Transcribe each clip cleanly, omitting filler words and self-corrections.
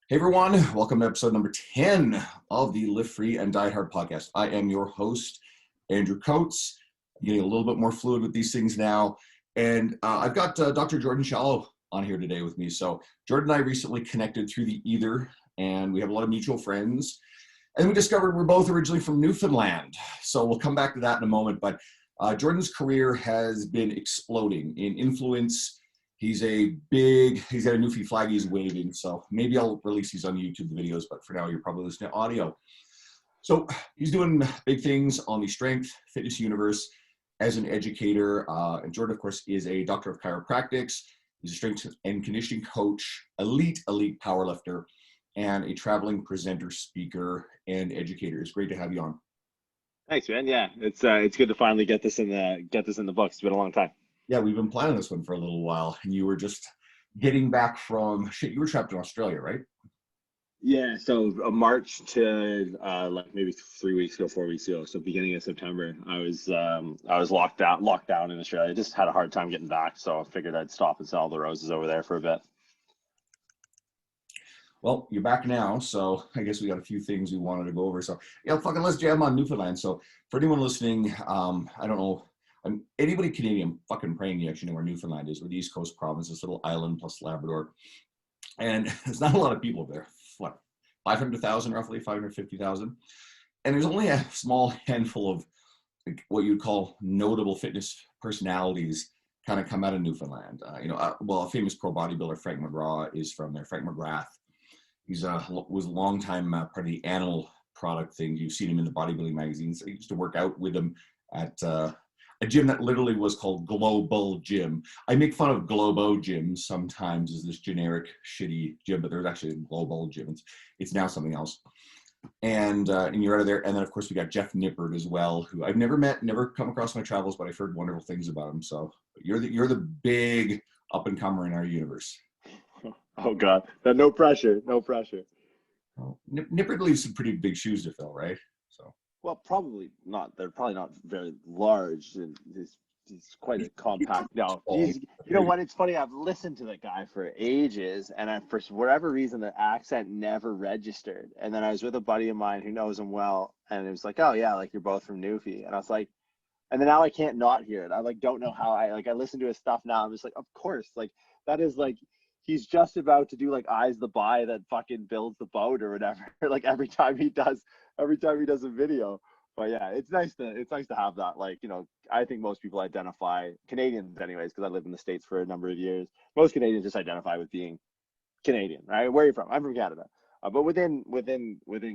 Hey everyone, welcome to episode number 10 of the Live Free and Die Hard podcast. I am your host, Andrew Coates. I'm getting a little bit more fluid with these things now. And I've got Dr. Jordan Shallow on here today with me. So Jordan and I recently connected through the Ether, and we have a lot of mutual friends. And we discovered we're both originally from Newfoundland. So we'll come back to that in a moment. But Jordan's career has been exploding in influence. He's got a Newfie flag he's waving, so maybe I'll release these on YouTube, the videos, but for now you're probably listening to audio. So he's doing big things on the strength fitness universe as an educator. And Jordan, of course, is a doctor of chiropractics. He's a strength and conditioning coach, elite powerlifter, and a traveling presenter, speaker, and educator. It's great to have you on. Thanks, man. Yeah, it's good to finally get this in the books. It's been a long time. Yeah, we've been planning this one for a little while, and you were just getting back from you were trapped in Australia, right? Yeah, so March to like maybe 3 weeks ago, 4 weeks ago. So beginning of September, I was locked down in Australia. I just had a hard time getting back, so I figured I'd stop and sell the roses over there for a bit. Well, you're back now, so I guess we got a few things we wanted to go over. So yeah, fucking let's jam on Newfoundland. So for anyone listening, I don't know. Anybody Canadian, I'm fucking praying you actually know where Newfoundland is. We're the East Coast province, this little island plus Labrador. And there's not a lot of people there. What, 500,000 roughly, 550,000? And there's only a small handful of what you'd call notable fitness personalities kind of come out of Newfoundland. A famous pro bodybuilder, Frank McGrath, is from there. Frank McGrath. He's was a long time part of the animal product thing. You've seen him in the bodybuilding magazines. I used to work out with him at a gym that literally was called Global Gym. I make fun of Globo Gym sometimes as this generic shitty gym, but there's actually a Global Gym. It's now something else. And you're out of there. And then of course we got Jeff Nippert as well, who I've never met, never come across my travels, but I've heard wonderful things about him. So you're the big up and comer in our universe. Oh God, no pressure. Well, Nippert leaves some pretty big shoes to fill, right? So. Well, probably not. They're probably not very large. And he's quite a compact. No, you know what? It's funny. I've listened to the guy for ages, and for whatever reason, the accent never registered. And then I was with a buddy of mine who knows him well, and it was like, "Oh yeah, like you're both from Newfie." And I was like, and then now I can't not hear it. I don't know how I listen to his stuff now. I'm just like, of course, like that is like. He's just about to do like Eyes the Buy that fucking builds the boat or whatever. Like every time he does a video. But yeah, it's nice to have that. Like, I think most people identify, Canadians anyways, because I lived in the States for a number of years. Most Canadians just identify with being Canadian, right? Where are you from? I'm from Canada. But within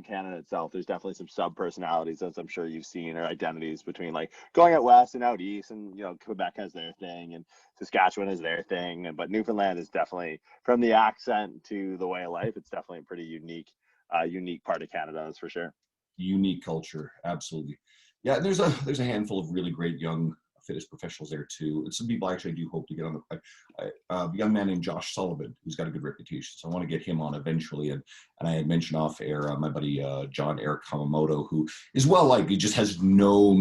Canada itself, there's definitely some sub personalities, as I'm sure you've seen, or identities between like going out west and out east, and Quebec has their thing, and Saskatchewan is their thing, but Newfoundland is definitely, from the accent to the way of life, it's definitely a pretty unique part of Canada, that's for sure. Unique culture, absolutely. Yeah, there's a handful of really great young fitness professionals there too. And some people actually do hope to get on a young man named Josh Sullivan, who's got a good reputation. So I want to get him on eventually. And I had mentioned off air my buddy John Eric Kamamoto, who is well-liked. He just has no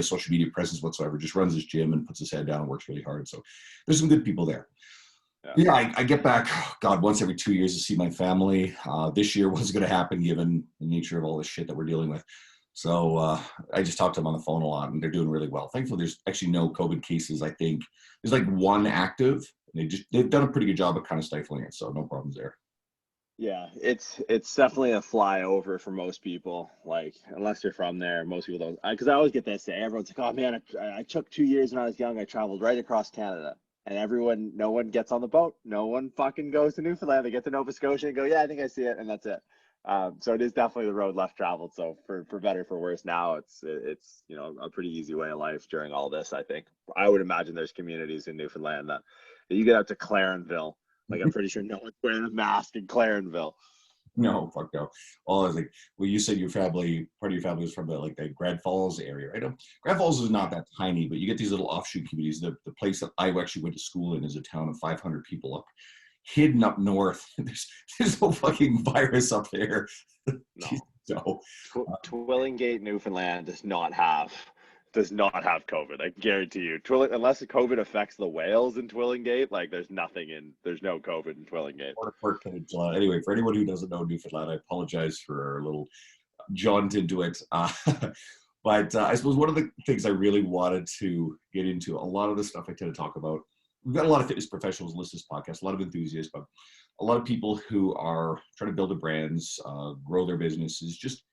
social media presence whatsoever, just runs his gym and puts his head down and works really hard. So there's some good people there. Yeah, I get back, once every 2 years to see my family. This year wasn't going to happen given the nature of all the shit that we're dealing with. So I just talked to them on the phone a lot, and they're doing really well. Thankfully, there's actually no COVID cases. I think there's like one active. They've done a pretty good job of kind of stifling it, so no problems there. Yeah, it's definitely a flyover for most people. Like, unless you're from there, most people don't. Because I always get that say, everyone's like, "Oh man, I took 2 years when I was young. I traveled right across Canada." And no one gets on the boat. No one fucking goes to Newfoundland. They get to Nova Scotia and go, "Yeah, I think I see it," and that's it. So it is definitely the road less traveled. So for better, for worse, now it's a pretty easy way of life during all this. I think I would imagine there's communities in Newfoundland that you get out to Clarenville. Like I'm pretty sure no one's wearing a mask in Clarenville. No, fuck no. All I was like, well, you said part of your family was from the Grand Falls area, right? Grand Falls is not that tiny, but you get these little offshoot communities. The place that I actually went to school in is a town of 500 people up. Hidden up north. There's no fucking virus up there. No. So Twillingate, Newfoundland does not have does not have COVID. I guarantee you. Unless the COVID affects the whales in Twillingate, like there's no COVID in Twillingate. Anyway, for anyone who doesn't know Newfoundland, I apologize for our little jaunt into it. But I suppose one of the things I really wanted to get into, a lot of the stuff I tend to talk about, we've got a lot of fitness professionals listen to this podcast, a lot of enthusiasts, but a lot of people who are trying to build their brands, grow their businesses. Just,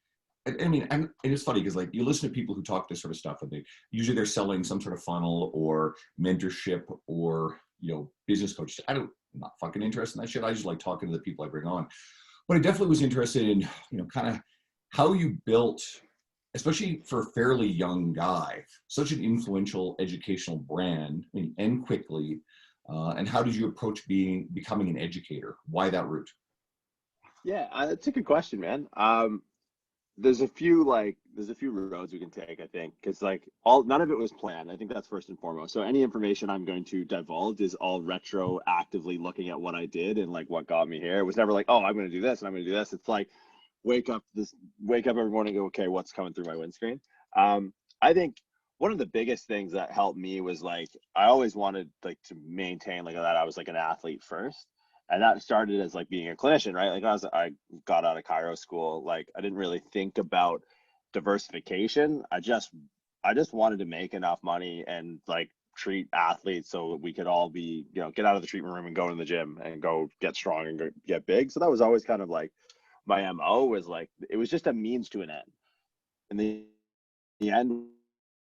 I mean, and it's funny because like you listen to people who talk this sort of stuff, and they're selling some sort of funnel or mentorship or business coach. I'm not fucking interested in that shit. I just like talking to the people I bring on. But I definitely was interested in kind of how you built, especially for a fairly young guy, such an influential educational brand, I mean, and quickly. And how did you approach becoming an educator? Why that route? Yeah, that's a good question, man. There's a few roads we can take, I think, because none of it was planned. I think that's first and foremost. So any information I'm going to divulge is all retroactively looking at what I did and like what got me here. It was never like, oh, I'm going to do this and I'm going to do this. It's like wake up every morning and go, okay, what's coming through my windscreen? I think one of the biggest things that helped me was like I always wanted like to maintain like that I was like an athlete first. And that started as like being a clinician, right? Like I got out of chiro school, like I didn't really think about diversification. I just wanted to make enough money and like treat athletes so we could all be, get out of the treatment room and go in the gym and go get strong and go get big. So that was always kind of like my MO, was like it was just a means to an end. And the end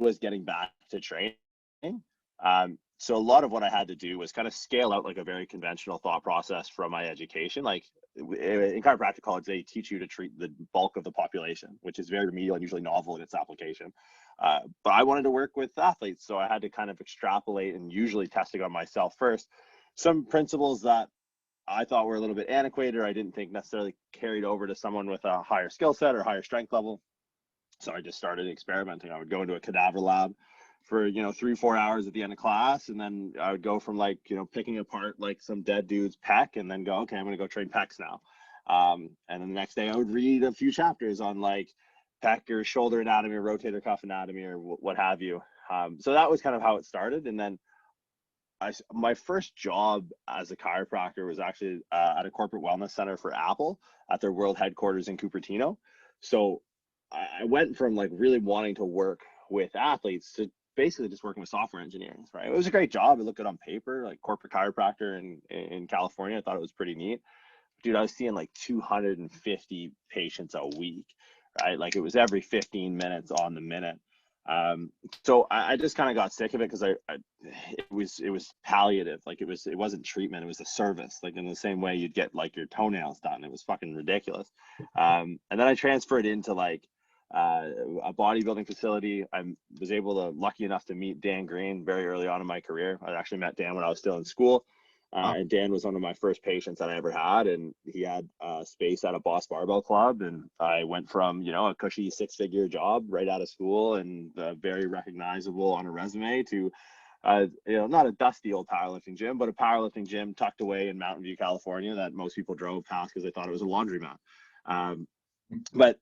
was getting back to training. So a lot of what I had to do was kind of scale out like a very conventional thought process from my education. Like in chiropractic college, they teach you to treat the bulk of the population, which is very remedial and usually novel in its application. But I wanted to work with athletes, so I had to kind of extrapolate and usually testing on myself first some principles that I thought were a little bit antiquated or I didn't think necessarily carried over to someone with a higher skill set or higher strength level. So I just started experimenting. I would go into a cadaver lab for 3-4 hours at the end of class, and then I would go from like picking apart like some dead dude's pec and then go, okay, I'm gonna go train pecs now. And then the next day I would read a few chapters on like pec or shoulder anatomy or rotator cuff anatomy or what have you. So that was kind of how it started. And then my first job as a chiropractor was actually at a corporate wellness center for Apple at their world headquarters in Cupertino. So I went from like really wanting to work with athletes to basically just working with software engineers, right? It was a great job. I looked good on paper, like corporate chiropractor in California. I thought it was pretty neat. Dude, I was seeing like 250 patients a week, right? Like it was every 15 minutes on the minute. So I just kind of got sick of it because it was palliative. Like it wasn't treatment. It was a service. Like in the same way you'd get like your toenails done. It was fucking ridiculous. And then I transferred into like a bodybuilding facility. I was lucky enough to meet Dan Green very early on in my career. I actually met Dan when I was still in school. And Dan was one of my first patients that I ever had, and he had space at a Boss Barbell Club, and I went from a cushy 6-figure job right out of school and very recognizable on a resume to not a dusty old powerlifting gym, but a powerlifting gym tucked away in Mountain View, California, that most people drove past because they thought it was a laundromat. But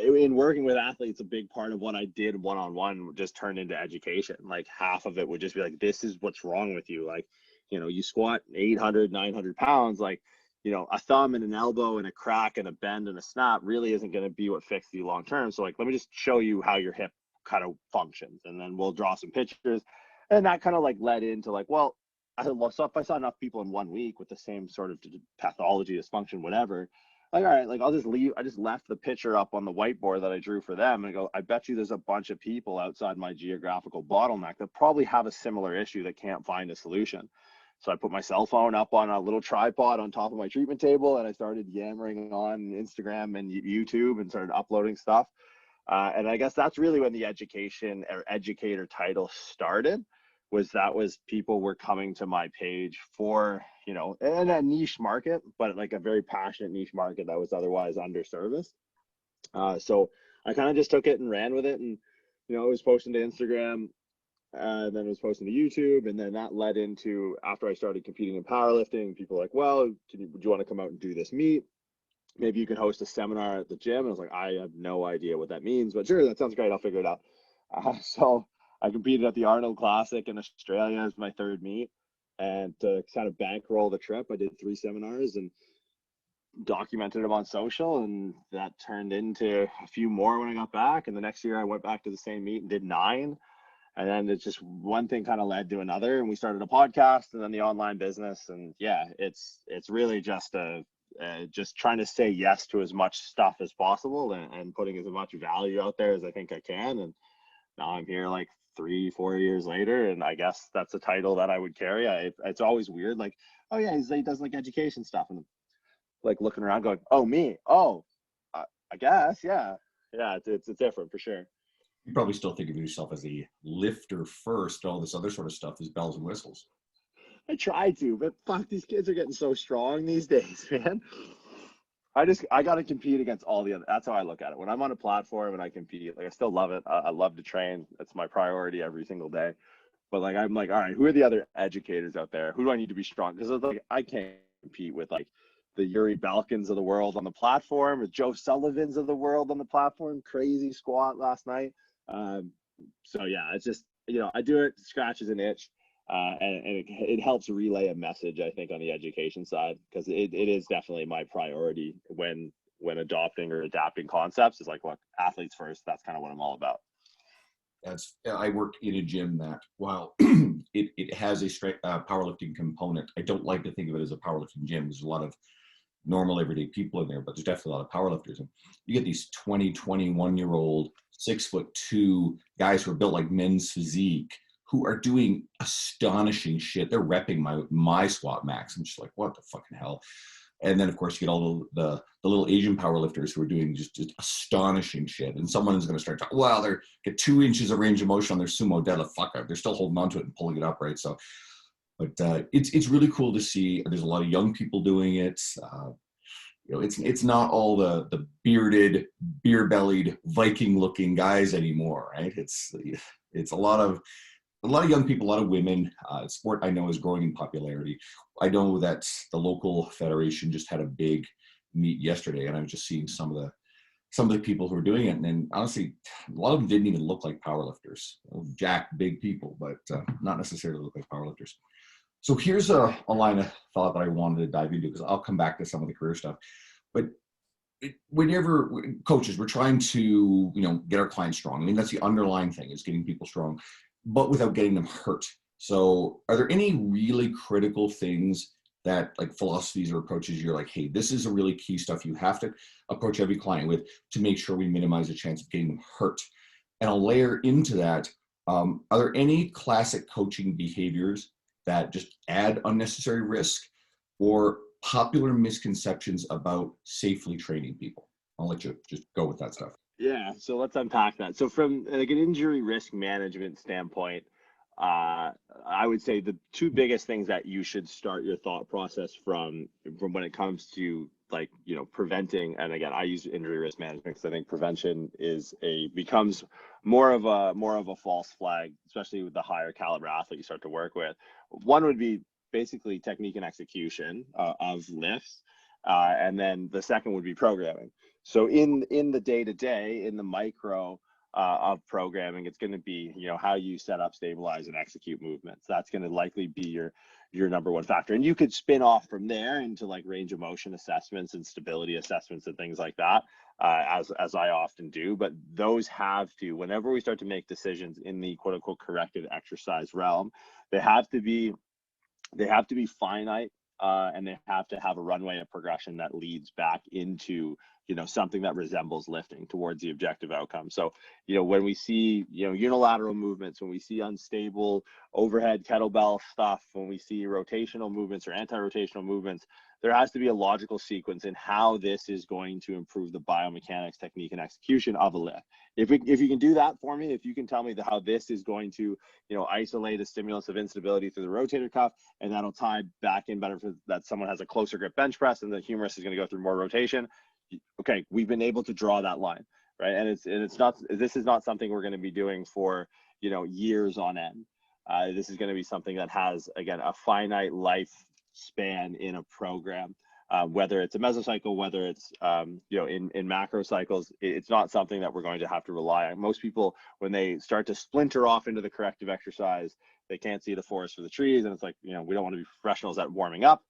in working with athletes, a big part of what I did one-on-one just turned into education. Like half of it would just be like, this is what's wrong with you. Like, you squat 800, 900 pounds, like, a thumb and an elbow and a crack and a bend and a snap really isn't going to be what fixes you long term. So like, let me just show you how your hip kind of functions, and then we'll draw some pictures. And that kind of like led into like, well, so if I saw enough people in 1 week with the same sort of pathology, dysfunction, whatever, like, all right, like I'll just leave. I just left the picture up on the whiteboard that I drew for them and go, I bet you there's a bunch of people outside my geographical bottleneck that probably have a similar issue that can't find a solution. So I put my cell phone up on a little tripod on top of my treatment table, and I started yammering on Instagram and YouTube and started uploading stuff. And I guess that's really when the education or educator title started, was people were coming to my page for, in a niche market, but like a very passionate niche market that was otherwise underserviced. So I kind of just took it and ran with it. And, I was posting to Instagram, then it was posting to YouTube, and then that led into, after I started competing in powerlifting, people were like, well, would you want to come out and do this meet? Maybe you can host a seminar at the gym. And I was like, I have no idea what that means, but sure, that sounds great. I'll figure it out. So I competed at the Arnold Classic in Australia as my third meet. And to kind of bankroll the trip, I did 3 seminars and documented them on social, and that turned into a few more when I got back. And the next year I went back to the same meet and did 9. And then it's just one thing kind of led to another, and we started a podcast and then the online business. And yeah, it's really just just trying to say yes to as much stuff as possible, and putting as much value out there as I think I can. And now I'm here like 3-4 years later, and I guess that's a title that I would carry. It's always weird, like, oh yeah, he does like education stuff, and like looking around going, oh, me, oh, I guess, yeah, it's different for sure. You probably still think of yourself as a lifter first. All this other sort of stuff is bells and whistles. I try to, but fuck, these kids are getting so strong these days, man. I got to compete against all the other. That's how I look at it. When I'm on a platform and I compete, like I still love it. I love to train. It's my priority every single day. But like, I'm like, all right, who are the other educators out there? Who do I need to be strong? Because like, I can't compete with like the Yuri Balkins of the world on the platform, or Joe Sullivans of the world on the platform. Crazy squat last night. So yeah, it's just, I do it, scratches an itch. And it helps relay a message, I think, on the education side, because it is definitely my priority when adopting or adapting concepts. Is like, look, athletes first. That's kind of what I'm all about. I work in a gym that, while it has a straight powerlifting component, I don't like to think of it as a powerlifting gym. There's a lot of normal everyday people in there, but there's definitely a lot of powerlifters. And you get these 21-year-old 6'2" guys who are built like men's physique, who are doing astonishing shit. They're repping my squat max. I'm just like, what the fucking hell? And then, of course, you get all the little Asian powerlifters who are doing just astonishing shit. And someone is going to start talking, well, they get 2 inches of range of motion on their sumo deadlift. Fuck up. They're still holding onto it and pulling it up, right? So, but it's really cool to see. There's a lot of young people doing it. It's not all the bearded, beer-bellied, Viking-looking guys anymore, right? It's a lot of young people, a lot of women. Sport, I know, is growing in popularity. I know that the local federation just had a big meet yesterday, and I was just seeing some of the people who are doing it. And honestly, a lot of them didn't even look like powerlifters. Jacked, big people, but not necessarily look like powerlifters. So here's a line of thought that I wanted to dive into, because I'll come back to some of the career stuff. But whenever coaches, we're trying to, get our clients strong. I mean, that's the underlying thing, is getting people strong, but without getting them hurt. So are there any really critical things that, like, philosophies or approaches you're like, hey, this is a really key stuff you have to approach every client with to make sure we minimize the chance of getting them hurt? And I'll layer into that, are there any classic coaching behaviors that just add unnecessary risk, or popular misconceptions about safely training people? I'll let you just go with that stuff. Yeah, so let's unpack that. So from like an injury risk management standpoint, I would say the 2 biggest things that you should start your thought process from when it comes to, like, preventing. And again, I use injury risk management because I think prevention becomes more of a false flag, especially with the higher caliber athlete you start to work with. One would be basically technique and execution of lifts, and then the second would be programming. So in the day-to-day, in the micro of programming, it's going to be, how you set up, stabilize, and execute movements. That's going to likely be your number one factor. And you could spin off from there into like range of motion assessments and stability assessments and things like that, as I often do. But those have to, whenever we start to make decisions in the quote unquote corrected exercise realm, they have to be finite, and they have to have a runway of progression that leads back into, something that resembles lifting towards the objective outcome. So, when we see, unilateral movements, when we see unstable overhead kettlebell stuff, when we see rotational movements or anti-rotational movements, there has to be a logical sequence in how this is going to improve the biomechanics, technique, and execution of a lift. If you can do that for me, if you can tell me how this is going to, isolate a stimulus of instability through the rotator cuff, and that'll tie back in better for that someone has a closer grip bench press, and the humerus is going to go through more rotation. Okay, we've been able to draw that line, right? And this is not something we're going to be doing for, years on end. This is going to be something that has, again, a finite life span in a program. whether it's a mesocycle, whether it's in macro cycles. It's not something that we're going to have to rely on. Most people, when they start to splinter off into the corrective exercise, they can't see the forest for the trees, and it's like, we don't want to be professionals at warming up.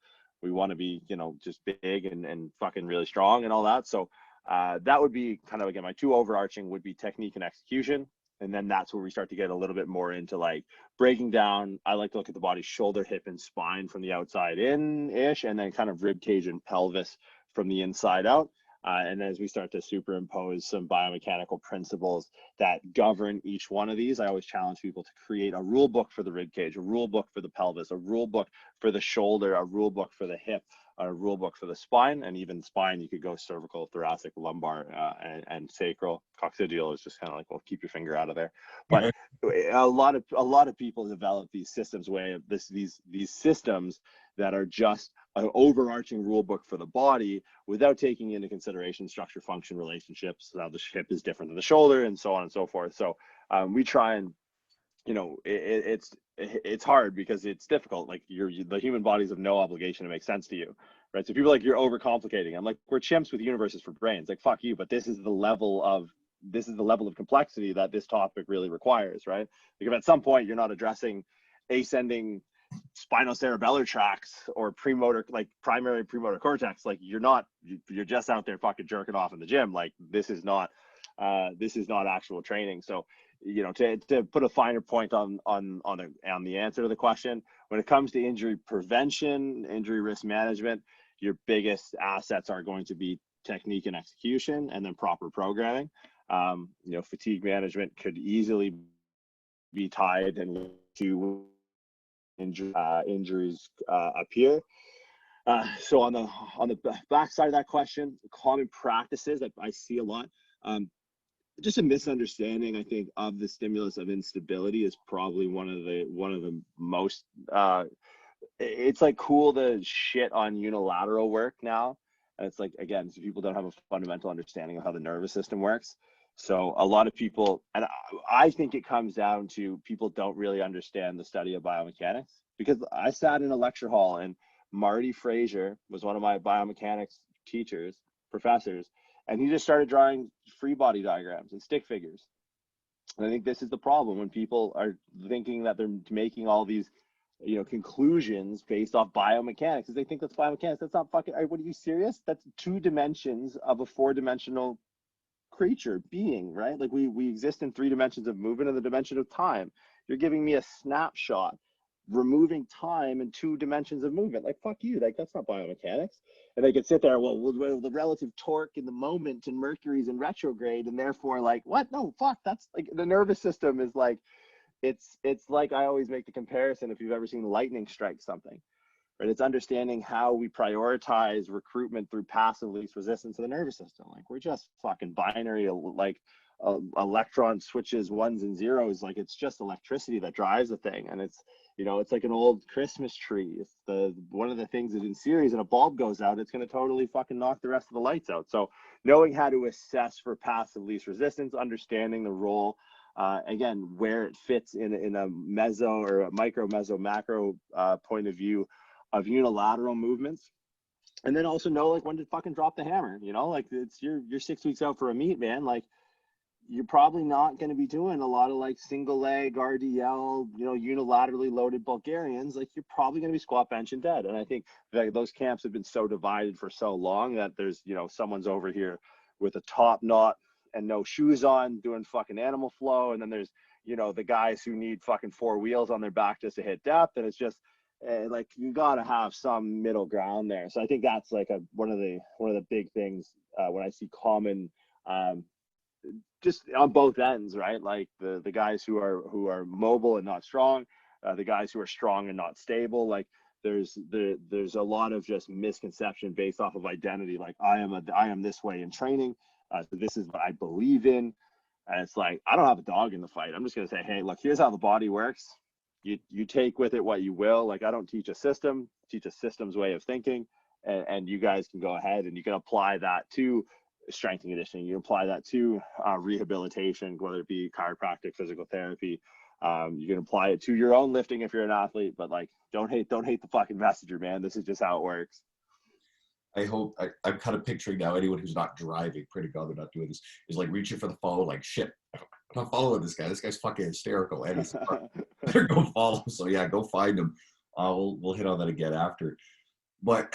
We want to be, just big and fucking really strong and all that. So that would be kind of, again, my two overarching would be technique and execution. And then that's where we start to get a little bit more into like breaking down. I like to look at the body, shoulder, hip, and spine from the outside in-ish, and then kind of rib cage and pelvis from the inside out. And as we start to superimpose some biomechanical principles that govern each one of these, I always challenge people to create a rule book for the rib cage, a rule book for the pelvis, a rule book for the shoulder, a rule book for the hip, a rule book for the spine. And even spine, you could go cervical, thoracic, lumbar, and sacral. Coccygeal is just kind of like, well, keep your finger out of there. But a lot of people develop these systems these systems that are just an overarching rule book for the body without taking into consideration structure, function, relationships, how the hip is different than the shoulder, and so on and so forth. So we try and, it's hard because it's difficult. Like the human bodies have no obligation to make sense to you, right? So people are like, you're overcomplicating. I'm like, we're chimps with universes for brains. Like, fuck you, but this is the level of complexity that this topic really requires, right? Like if at some point you're not addressing ascending spinocerebellar tracts or primary premotor cortex, like you're just out there fucking jerking off in the gym. Like this is not actual training. So to put a finer point on the answer to the question, when it comes to injury prevention, injury risk management, your biggest assets are going to be technique and execution, and then proper programming. Fatigue management could easily be tied and to injuries appear. So on the back side of that question, common practices that I see a lot, just a misunderstanding, I think, of the stimulus of instability is probably one of the most. It's like cool to shit on unilateral work now, and it's like, again, so people don't have a fundamental understanding of how the nervous system works. So a lot of people, and I think it comes down to people don't really understand the study of biomechanics, because I sat in a lecture hall and Marty Frazier was one of my biomechanics professors, and he just started drawing free body diagrams and stick figures. And I think this is the problem when people are thinking that they're making all these, conclusions based off biomechanics. They think that's biomechanics. That's not fucking, what are you serious? That's 2 dimensions of a 4-dimensional creature being, right? Like we exist in 3 dimensions of movement and the dimension of time. You're giving me a snapshot, removing time and 2 dimensions of movement. Like, fuck you. Like, that's not biomechanics. And they could sit there, well, the relative torque in the moment and Mercury's in retrograde, and therefore, like, what? No, fuck. That's like the nervous system is like, it's like, I always make the comparison, if you've ever seen lightning strike something, right? It's understanding how we prioritize recruitment through passive least resistance of the nervous system. Like, we're just fucking binary, like electron switches, ones and zeros. Like, it's just electricity that drives the thing. And it's, it's like an old Christmas tree. It's one of the things that in series, and a bulb goes out, it's going to totally fucking knock the rest of the lights out. So knowing how to assess for passive least resistance, understanding the role, again, where it fits in a meso or a micro, meso, macro point of view of unilateral movements. And then also know, like, when to fucking drop the hammer. Like, it's you're 6 weeks out for a meet, man. Like, you're probably not going to be doing a lot of like single leg RDL, unilaterally loaded Bulgarians. Like, you're probably going to be squat, bench, and dead. And I think that those camps have been so divided for so long that there's, someone's over here with a top knot and no shoes on doing fucking animal flow. And then there's, the guys who need fucking 4 wheels on their back just to hit depth. And it's just like, you got to have some middle ground there. So I think that's like one of the big things when I see common, just on both ends, right? Like the guys who are mobile and not strong, the guys who are strong and not stable. Like there's a lot of just misconception based off of identity. Like, I am this way in training. So this is what I believe in. And it's like, I don't have a dog in the fight. I'm just going to say, hey, look, here's how the body works. You take with it what you will. Like, I don't teach a system, teach a systems way of thinking. And you guys can go ahead and you can apply that to strength and conditioning. You apply that to rehabilitation, whether it be chiropractic, physical therapy. You can apply it to your own lifting if you're an athlete, but like, don't hate the fucking messenger, man. This is just how it works. I hope I'm kind of picturing now anyone who's not driving, pray to God they're not doing this, is like reaching for the phone, like shit. I'm not following this guy. This guy's fucking hysterical, and he's better go follow. So yeah, go find him. We'll hit on that again after. But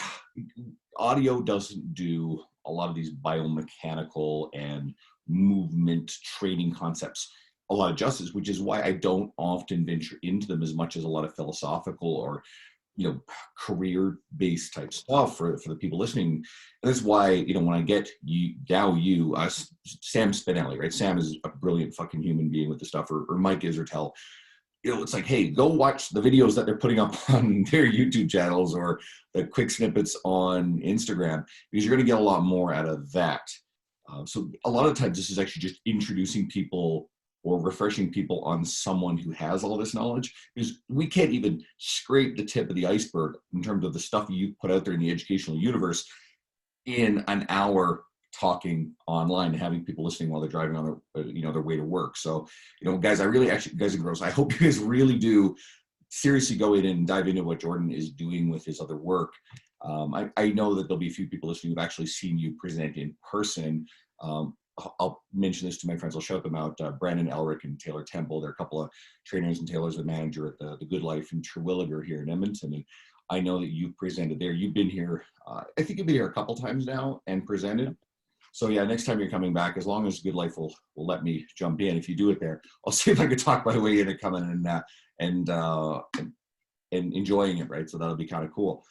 audio doesn't do a lot of these biomechanical and movement training concepts a lot of justice, which is why I don't often venture into them as much as a lot of philosophical or career-based type stuff for the people listening. And that's why, when I get Sam Spinelli, right? Sam is a brilliant fucking human being with the stuff, or Mike Isertel. It's like, hey, go watch the videos that they're putting up on their YouTube channels or the quick snippets on Instagram, because you're going to get a lot more out of that. So a lot of times this is actually just introducing people or refreshing people on someone who has all this knowledge, because we can't even scrape the tip of the iceberg in terms of the stuff you put out there in the educational universe in an hour talking online and having people listening while they're driving on their way to work. So, guys, guys and girls, I hope you guys really do seriously go in and dive into what Jordan is doing with his other work. I know that there'll be a few people listening who've actually seen you present in person. I'll mention this to my friends. I'll shout them out. Brandon Elric and Taylor Temple. They're a couple of trainers, and Taylor's the manager at the Good Life in Terwilliger here in Edmonton. And I know that you've presented there. You've been here. I think you've been here a couple times now and presented. So yeah, next time you're coming back, as long as Good Life will let me jump in, if you do it there, I'll see if I can talk my way into coming and enjoying it, right? So that'll be kind of cool.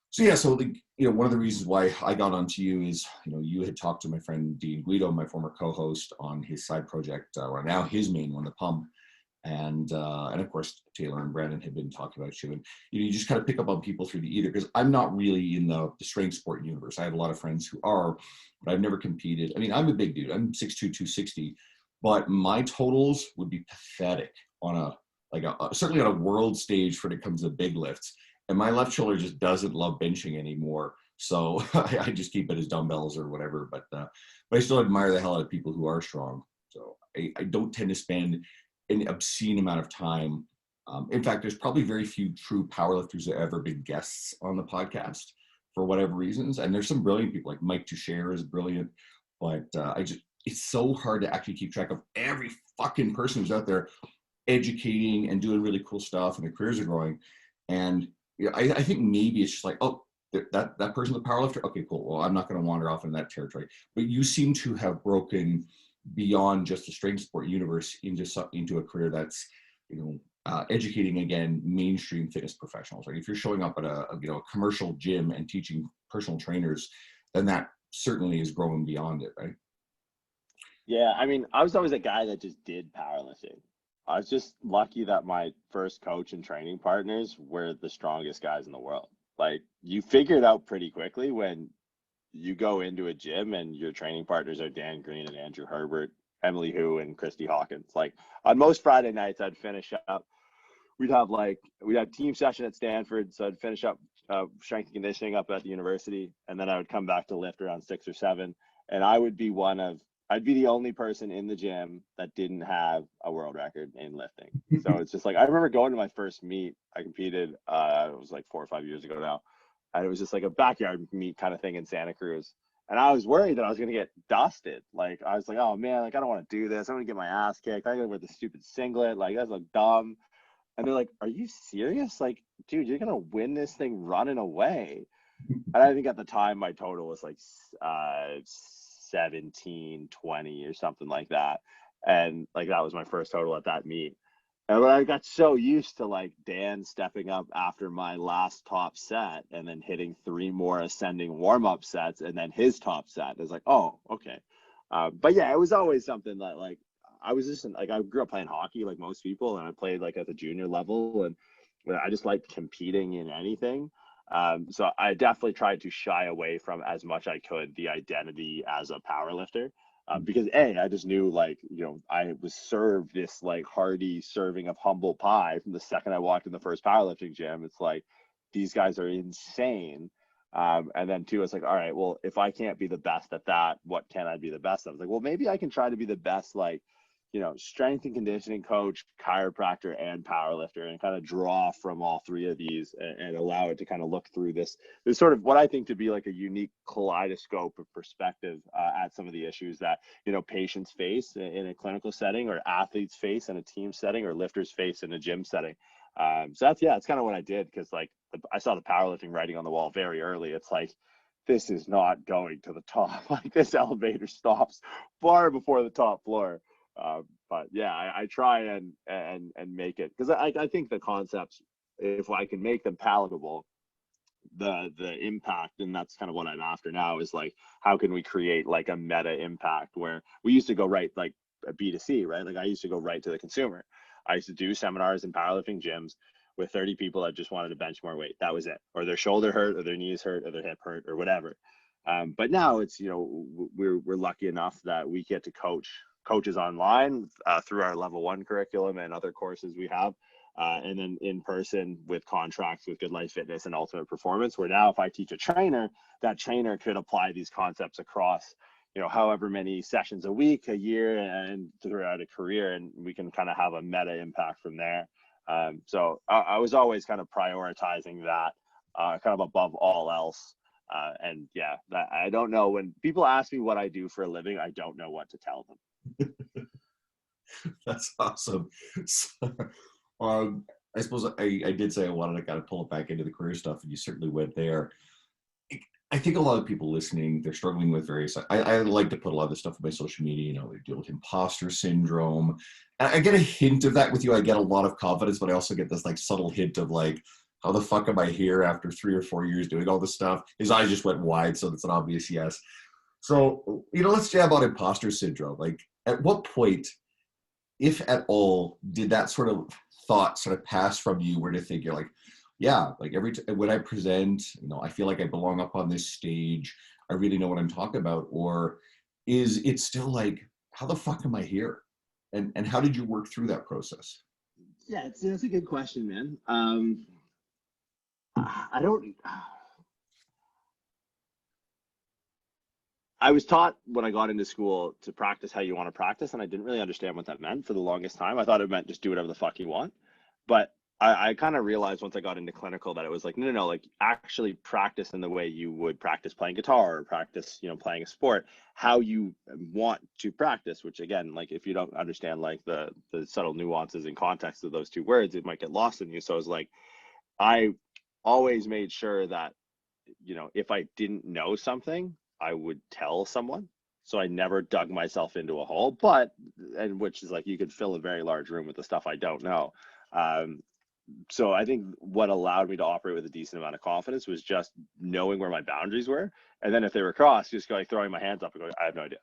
So yeah, so one of the reasons why I got onto you is, you had talked to my friend Dean Guido, my former co-host, on his side project, or now his main one, the Pump, and of course Taylor and Brandon had been talking about you, and you just kind of pick up on people through the ether, because I'm not really in the strength sport universe. I have a lot of friends who are, but I've never competed. I mean, I'm a big dude. I'm 6'2", 260, but my totals would be pathetic on certainly on a world stage when it comes to big lifts. And my left shoulder just doesn't love benching anymore. So I just keep it as dumbbells or whatever. But I still admire the hell out of people who are strong. So I don't tend to spend an obscene amount of time. In fact, there's probably very few true powerlifters that have ever been guests on the podcast for whatever reasons. And there's some brilliant people, like Mike Toucher is brilliant. But it's so hard to actually keep track of every fucking person who's out there educating and doing really cool stuff, and their careers are growing. And I think maybe it's just like, oh, that person's a powerlifter. Okay, cool. Well, I'm not going to wander off into that territory. But you seem to have broken beyond just the strength sport universe into a career that's, educating, again, mainstream fitness professionals. Right? If you're showing up at a commercial gym and teaching personal trainers, then that certainly is growing beyond it, right? Yeah, I mean, I was always a guy that just did powerlifting. I was just lucky that my first coach and training partners were the strongest guys in the world. Like, you figure it out pretty quickly when you go into a gym and your training partners are Dan Green and Andrew Herbert, Emily Hu, and Christy Hawkins. Like, on most Friday nights, I'd finish up. We'd have team session at Stanford, so I'd finish up strength and conditioning up at the university, and then I would come back to lift around 6 or 7, and I'd be the only person in the gym that didn't have a world record in lifting. So it's just like, I remember going to my first meet. I competed, it was like 4 or 5 years ago now. And it was just like a backyard meet kind of thing in Santa Cruz. And I was worried that I was going to get dusted. Like, I was like, oh man, like, I don't want to do this. I'm going to get my ass kicked. I'm going to wear the stupid singlet. Like, that's like dumb. And they're like, are you serious? Like, dude, you're going to win this thing running away. And I think at the time my total was like 17, 20 or something like that. And like, that was my first total at that meet. And I got so used to like Dan stepping up after my last top set and then hitting 3 more ascending warm-up sets and then his top set. It's like, oh, okay. But yeah, it was always something that like, I was just like, I grew up playing hockey like most people, and I played like at the junior level, and I just liked competing in anything. So I definitely tried to shy away from as much I could the identity as a powerlifter, because I just knew, like, I was served this like hearty serving of humble pie from the second I walked in the first powerlifting gym. It's like, these guys are insane. And then 2, it's like, all right, well, if I can't be the best at that, what can I be the best at? I was like, well, maybe I can try to be the best, like, strength and conditioning coach, chiropractor, and powerlifter, and kind of draw from all three of these and allow it to kind of look through this sort of what I think to be like a unique kaleidoscope of perspective at some of the issues that, patients face in a clinical setting, or athletes face in a team setting, or lifters face in a gym setting. So that's kind of what I did, because like I saw the powerlifting writing on the wall very early. It's like, this is not going to the top. Like, this elevator stops far before the top floor. But yeah, I try and make it, because I think the concepts, if I can make them palatable, the impact, and that's kind of what I'm after now, is like, how can we create like a meta impact, where we used to go right, like a B2C, right? Like I used to go right to the consumer. I used to do seminars in powerlifting gyms with 30 people that just wanted to bench more weight. That was it. Or their shoulder hurt, or their knees hurt, or their hip hurt, or whatever. But now it's, we're lucky enough that we get to coaches online through our level 1 curriculum and other courses we have, and then in person with contracts with Good Life Fitness and Ultimate Performance, where now if I teach a trainer, that trainer could apply these concepts across, however many sessions a week, a year, and throughout a career, and we can kind of have a meta impact from there. So I was always kind of prioritizing that kind of above all else. And yeah, I don't know, when people ask me what I do for a living, I don't know what to tell them. That's awesome. So, I suppose I did say I wanted to kind of pull it back into the career stuff, and you certainly went there. I think a lot of people listening, they're struggling with various, I like to put a lot of this stuff on my social media, they deal with imposter syndrome. I get a hint of that with you. I get a lot of confidence, but I also get this like subtle hint of like, how the fuck am I here after 3 or 4 years doing all this stuff? His eyes just went wide, so that's an obvious yes. So, let's jab on imposter syndrome. Like, at what point, if at all, did that sort of thought sort of pass from you, where to think you're like, yeah, like when I present, I feel like I belong up on this stage. I really know what I'm talking about. Or is it still like, how the fuck am I here? And how did you work through that process? Yeah, that's a good question, man. I was taught when I got into school to practice how you want to practice, and I didn't really understand what that meant for the longest time. I thought it meant just do whatever the fuck you want. But I kind of realized once I got into clinical that it was like, no, like actually practice in the way you would practice playing guitar, or practice, playing a sport, how you want to practice, which again, like if you don't understand like the subtle nuances and context of those two words, it might get lost in you. So I was like, I always made sure that, if I didn't know something, I would tell someone. So I never dug myself into a hole, and which is like, you could fill a very large room with the stuff I don't know. So I think what allowed me to operate with a decent amount of confidence was just knowing where my boundaries were. And then if they were crossed, just like throwing my hands up and going, I have no idea.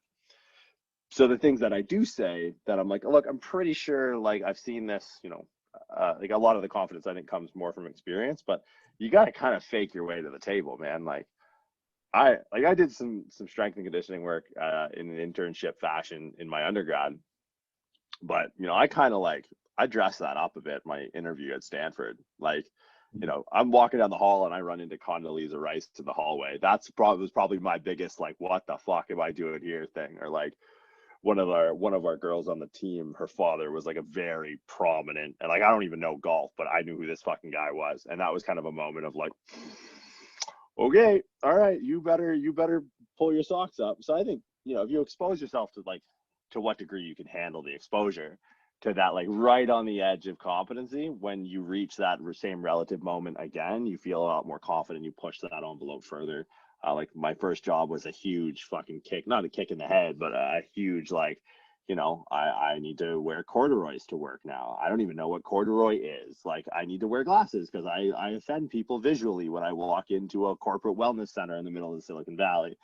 So the things that I do say that I'm like, look, I'm pretty sure, like I've seen this, like a lot of the confidence I think comes more from experience, but you got to kind of fake your way to the table, man. Like I did some strength and conditioning work in an internship fashion in my undergrad, but I kind of like, I dressed that up a bit my interview at Stanford. Like, I'm walking down the hall and I run into Condoleezza Rice in the hallway. Was probably my biggest like, what the fuck am I doing here thing. Or like one of our girls on the team, her father was like a very prominent, and like I don't even know golf, but I knew who this fucking guy was, and that was kind of a moment of like, okay, all right, you better pull your socks up. So I think if you expose yourself to like, to what degree you can handle the exposure to that, like right on the edge of competency, when you reach that same relative moment again, you feel a lot more confident. You push that envelope further. Like my first job was a huge fucking kick, not a kick in the head, but a huge like, I need to wear corduroys to work now. I don't even know what corduroy is. Like I need to wear glasses because I offend people visually when I walk into a corporate wellness center in the middle of the Silicon Valley.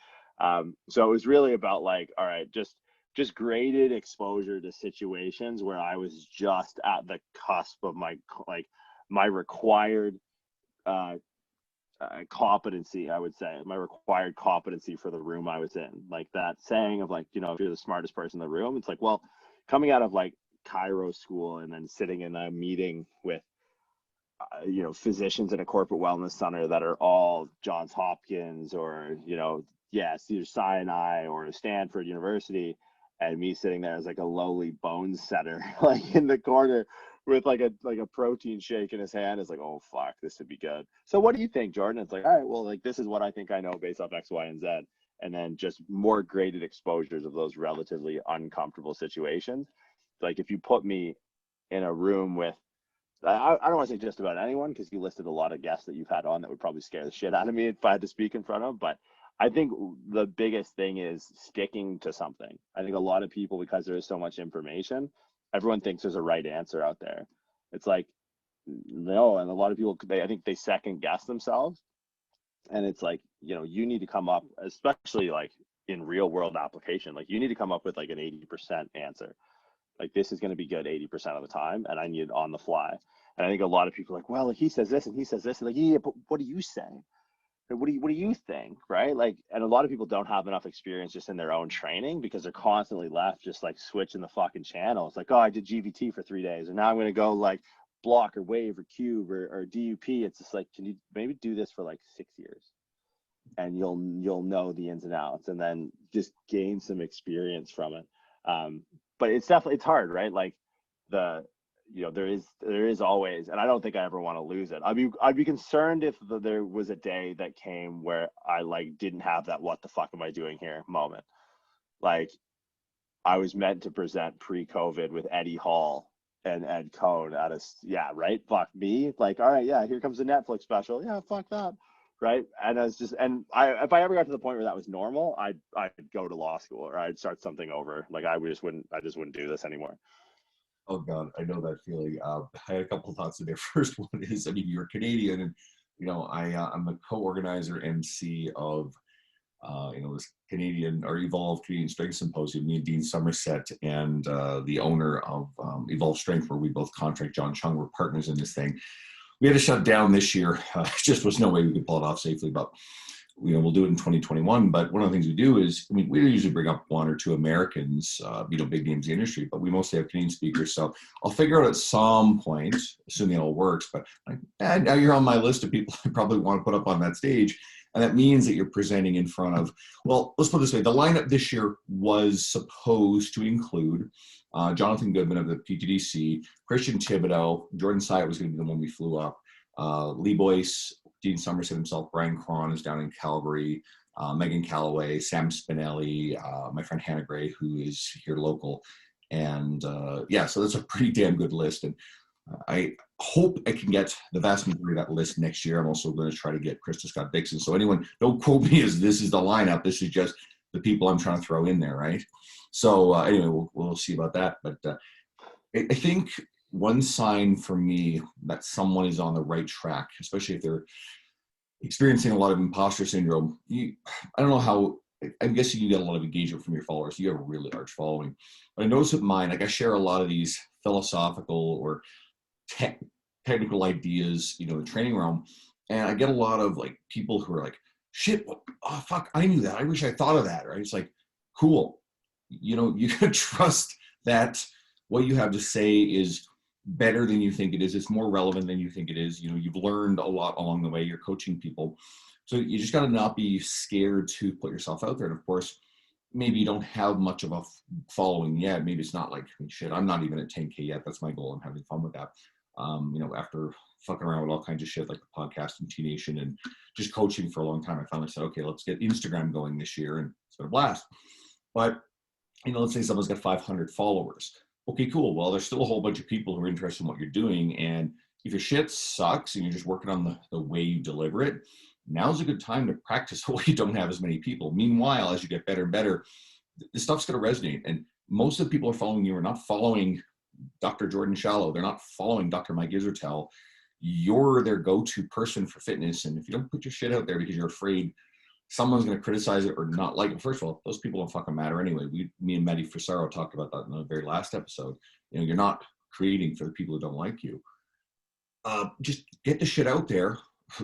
So it was really about like, all right, just graded exposure to situations where I was just at the cusp of my required competency, I would say, my required competency for the room I was in. Like that saying of like, if you're the smartest person in the room, it's like, well, coming out of like Cairo school and then sitting in a meeting with, physicians in a corporate wellness center that are all Johns Hopkins or, Cedar Sinai or Stanford University. and me sitting there as like a lowly bone setter, like in the corner with like a protein shake in his hand. Is like, oh fuck, this would be good. So what do you think, Jordan? It's like, all right, well, like this is what I think I know based off X, Y, and Z, and then just more graded exposures of those relatively uncomfortable situations. Like if you put me in a room with, I don't want to say just about anyone, because you listed a lot of guests that you've had on that would probably scare the shit out of me if I had to speak in front of, but I think the biggest thing is sticking to something. I think a lot of people, because there is so much information, everyone thinks there's a right answer out there. It's like, no, and a lot of people, I think they second guess themselves. And it's like, you know, you need to come up, especially like in real world application, like you need to come up with like an 80% answer. Like this is going to be good 80% of the time, and I need it on the fly. And I think a lot of people are like, well, he says this and he says this, and like, yeah, but what do you say? What do you think, right? Like, and a lot of people don't have enough experience just in their own training because they're constantly left just like switching the fucking channel. It's like, oh, I did GVT for 3 days, and now I'm going to go like block or wave or cube or DUP. It's just like, can you maybe do this for like 6 years, and you'll know the ins and outs, and then just gain some experience from it. But it's definitely, it's hard, right? Like you know, there is always, and I don't think I ever want to lose it. I'd be concerned if there was a day that came where I like didn't have that what the fuck am I doing here moment. Like I was meant to present pre-COVID with Eddie Hall and Ed Cohn at right? Fuck me. Like, all right, yeah, here comes the Netflix special. Yeah, fuck that. Right. And I was just, and if I ever got to the point where that was normal, I'd go to law school or I'd start something over. Like I just wouldn't do this anymore. Oh God, I know that feeling. I had a couple of thoughts in there. First one is, I mean, you're Canadian, and you know, I'm the co-organizer MC of you know, this Canadian or Evolve Canadian Strength Symposium. Me and Dean Somerset and the owner of Evolve Strength, where we both contract John Chung, we're partners in this thing. We had to shut down this year. Just was no way we could pull it off safely, but you know, we'll do it in 2021. But one of the things we do is, I mean, we usually bring up one or two Americans, you know, big names in the industry, but we mostly have Canadian speakers. So I'll figure out at some point, assuming it all works, but now you're on my list of people I probably want to put up on that stage. And that means that you're presenting in front of, well, let's put it this way. The lineup this year was supposed to include Jonathan Goodman of the PTDC, Christian Thibodeau, Jordan Syatt was going to be the one we flew up, Lee Boyce, Dean Somerset himself, Brian Cron is down in Calgary, Megan Calloway, Sam Spinelli, my friend Hannah Gray, who is here local. And yeah, so that's a pretty damn good list. And I hope I can get the vast majority of that list next year. I'm also going to try to get Krista Scott Dixon. So anyone, don't quote me as this is the lineup. This is just the people I'm trying to throw in there, right? So anyway, we'll see about that. But I think one sign for me that someone is on the right track, especially if they're experiencing a lot of imposter syndrome, I don't know how, I'm guessing you get a lot of engagement from your followers. You have a really large following. But I notice with mine, like I share a lot of these philosophical or technical ideas, you know, in the training realm. And I get a lot of like people who are like, shit, oh, fuck, I knew that. I wish I thought of that, right? It's like, cool. You know, you can trust that what you have to say is better than you think it is. It's more relevant than you think it is. You know, you've learned a lot along the way. You're coaching people. So you just got to not be scared to put yourself out there. And of course, maybe you don't have much of a following yet. Maybe it's not like, shit, I'm not even at 10K yet. That's my goal. I'm having fun with that. You know, after fucking around with all kinds of shit like the podcast and T-Nation and just coaching for a long time, I finally said, okay, let's get Instagram going this year. And it's been a blast. But, you know, let's say someone's got 500 followers. Okay, cool. Well, there's still a whole bunch of people who are interested in what you're doing. And if your shit sucks and you're just working on the way you deliver it, now's a good time to practice while you don't have as many people. Meanwhile, as you get better and better, this stuff's going to resonate. And most of the people who are following you are not following Dr. Jordan Shallow. They're not following Dr. Mike Isertel. You're their go-to person for fitness. And if you don't put your shit out there because you're afraid someone's going to criticize it or not like it, first of all, those people don't fucking matter anyway. Me and Maddie Frisaro talked about that in the very last episode. You know, you're not creating for the people who don't like you. Just get the shit out there,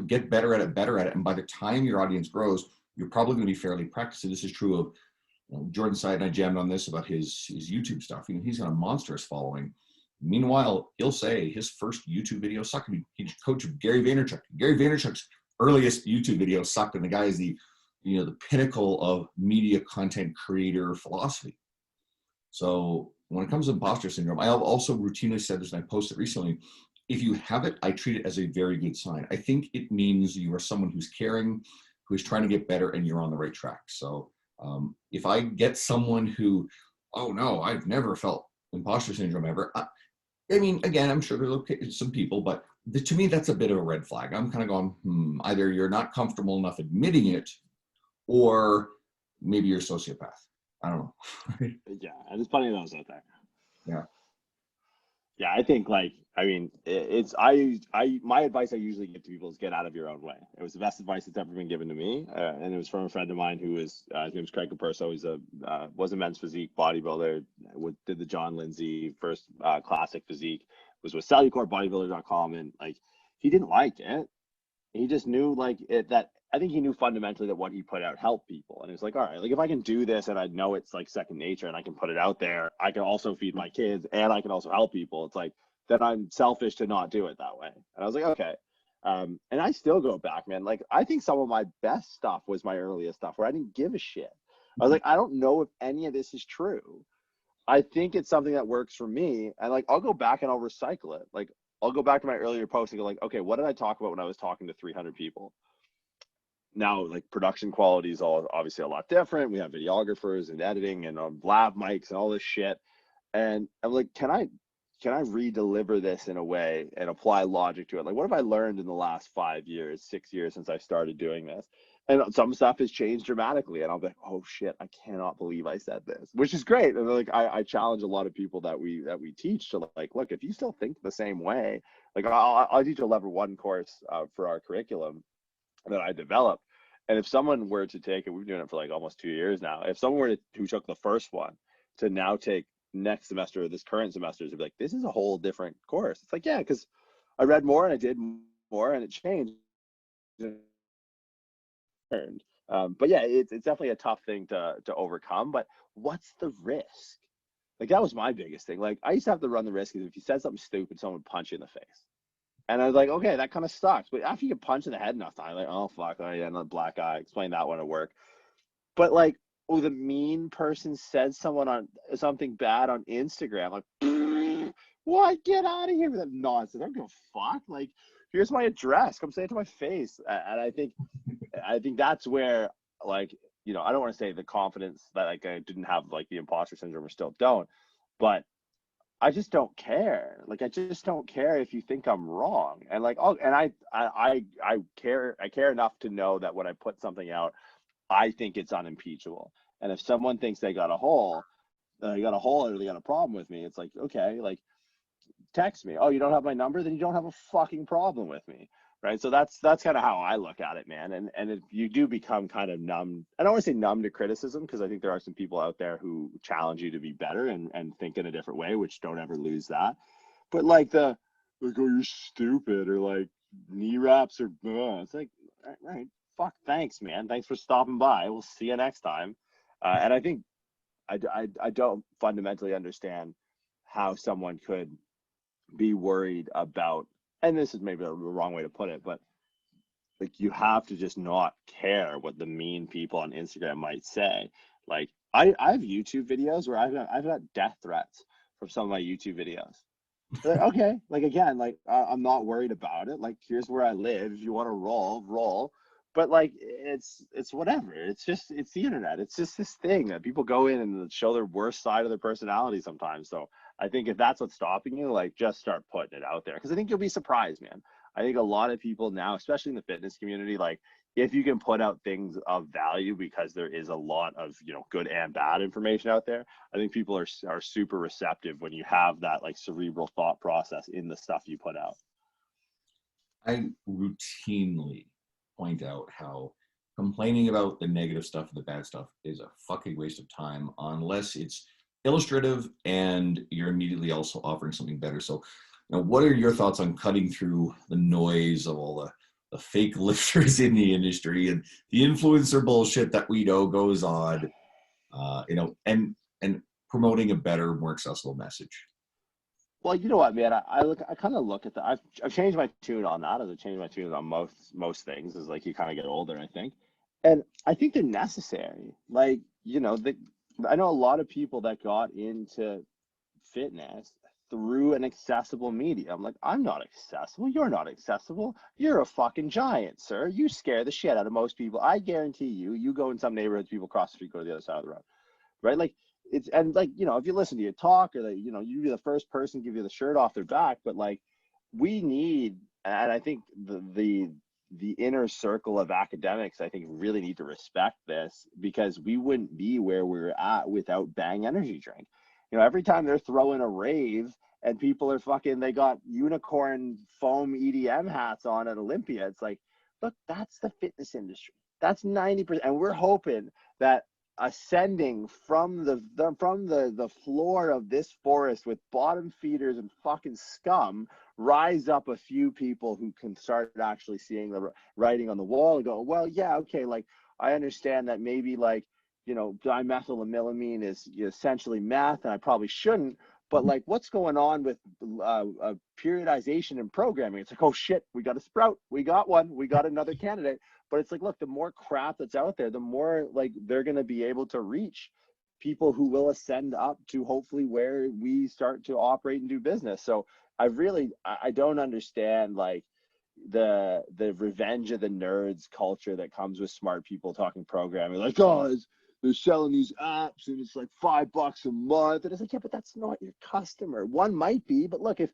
get better at it. And by the time your audience grows, you're probably going to be fairly practiced. This is true of Jordan Syatt, and I jammed on this about his YouTube stuff. You know, he's got a monstrous following. Meanwhile, he'll say his first YouTube video sucked. He coached Gary Vaynerchuk. Gary Vaynerchuk's earliest YouTube video sucked, and the guy is the pinnacle of media content creator philosophy. So when it comes to imposter syndrome, I also routinely said this, and I posted recently, if you have it, I treat it as a very good sign. I think it means you are someone who's caring, who is trying to get better, and you're on the right track. So if I get someone who, oh no, I've never felt imposter syndrome ever. I mean, again, I'm sure there's some people, but to me, that's a bit of a red flag. I'm kind of going, either you're not comfortable enough admitting it, or maybe you're a sociopath. I don't know. Yeah, and there's plenty of those out there. Yeah. Yeah, I think I mean, my advice I usually give to people is get out of your own way. It was the best advice that's ever been given to me, and it was from a friend of mine who is his name's Craig Capurso. He's was a men's physique bodybuilder. Did the John Lindsay first classic physique. Was with cellularebodybuilder.com, and he didn't like it. He just knew that I think he knew fundamentally that what he put out helped people. And it was like, all right, if I can do this and I know it's second nature and I can put it out there, I can also feed my kids and I can also help people. It's then I'm selfish to not do it that way. And I was like, okay. And I still go back, man. I think some of my best stuff was my earliest stuff where I didn't give a shit. I was like, I don't know if any of this is true. I think it's something that works for me. And I'll go back and I'll recycle it. I'll go back to my earlier post and go okay, what did I talk about when I was talking to 300 people? Now, production quality is obviously a lot different. We have videographers and editing and lav mics and all this shit. And I'm like, can I re-deliver this in a way and apply logic to it? What have I learned in the last 5 years, 6 years since I started doing this? And some stuff has changed dramatically. And I'll be like, oh shit, I cannot believe I said this, which is great. And I challenge a lot of people that we teach to look, if you still think the same way, I'll teach a level 1 course for our curriculum that I developed. And if someone were to take it, we've been doing it for almost 2 years now. If someone were who took the first one to now take next semester or this current semester, to be like, this is a whole different course. It's yeah, because I read more and I did more and it changed. But yeah, it's definitely a tough thing to overcome. But what's the risk? That was my biggest thing. I used to have to run the risk is if you said something stupid, someone would punch you in the face. And I was like, okay, that kind of sucks. But after you get punched in the head enough time, oh fuck, oh yeah, another black eye. Explain that one at work. But oh, the mean person said something bad on Instagram. What? Get out of here with that nonsense. I don't give a fuck. Here's my address. Come say it to my face. And I think that's where I don't want to say the confidence that I didn't have the imposter syndrome or still don't, but I just don't care. I just don't care if you think I'm wrong. And I care enough to know that when I put something out, I think it's unimpeachable. And if someone thinks they got a hole or they got a problem with me, it's okay, text me. Oh, you don't have my number? Then you don't have a fucking problem with me. Right. So that's kind of how I look at it, man. And if you do become kind of numb, I don't want to say numb to criticism, because I think there are some people out there who challenge you to be better and think in a different way, which don't ever lose that. But oh, you're stupid, or knee wraps, or it's right, fuck, thanks, man. Thanks for stopping by. We'll see you next time. And I think I don't fundamentally understand how someone could be worried about, and this is maybe a wrong way to put it, but you have to just not care what the mean people on Instagram might say. I have YouTube videos where I've got death threats from some of my YouTube videos. Okay, again, I'm not worried about it. Here's where I live. If you want to roll. But it's whatever. It's the internet. It's just this thing that people go in and show their worst side of their personality sometimes. So I think if that's what's stopping you, just start putting it out there, because I think you'll be surprised, man. I think a lot of people now, especially in the fitness community, if you can put out things of value, because there is a lot of good and bad information out there, I think people are super receptive when you have that cerebral thought process in the stuff you put out. I routinely point out how complaining about the negative stuff and the bad stuff is a fucking waste of time, unless it's illustrative and you're immediately also offering something better. So, what are your thoughts on cutting through the noise of all the fake lifters in the industry and the influencer bullshit that we know goes on, and promoting a better, more accessible message? Well, you know what, man, I kind of look at that. I've changed my tune on that, as I changed my tune on most things, as you kind of get older, I think. And I think they're necessary. I know a lot of people that got into fitness through an accessible medium. Like, I'm not accessible. You're not accessible. You're a fucking giant, sir. You scare the shit out of most people. I guarantee you, you go in some neighborhoods, people cross the street, go to the other side of the road, right? Like, it's, and like, you know, if you listen to you talk, or that, you know, you be the first person give you the shirt off their back, but like, we need, and I think the inner circle of academics, I think, really need to respect this, because we wouldn't be where we're at without Bang energy drink. You know, every time they're throwing a rave and people are fucking, they got unicorn foam EDM hats on at Olympia, it's like, look, that's the fitness industry. That's 90%. And we're hoping that ascending from the floor of this forest with bottom feeders and fucking scum, rise up a few people who can start actually seeing the writing on the wall and go, well, yeah, okay, like, I understand that maybe, like, you know, dimethylamylamine is essentially meth, and I probably shouldn't, but like, what's going on with periodization and programming? It's like, oh shit, we got a sprout, we got one, we got another candidate. But it's like, look, the more crap that's out there, the more like they're going to be able to reach people who will ascend up to hopefully where we start to operate and do business. So I don't understand like the revenge of the nerds culture that comes with smart people talking programming, like, oh, they're selling these apps and it's like $5 a month. And it's like, yeah, but that's not your customer. One might be, but look, if,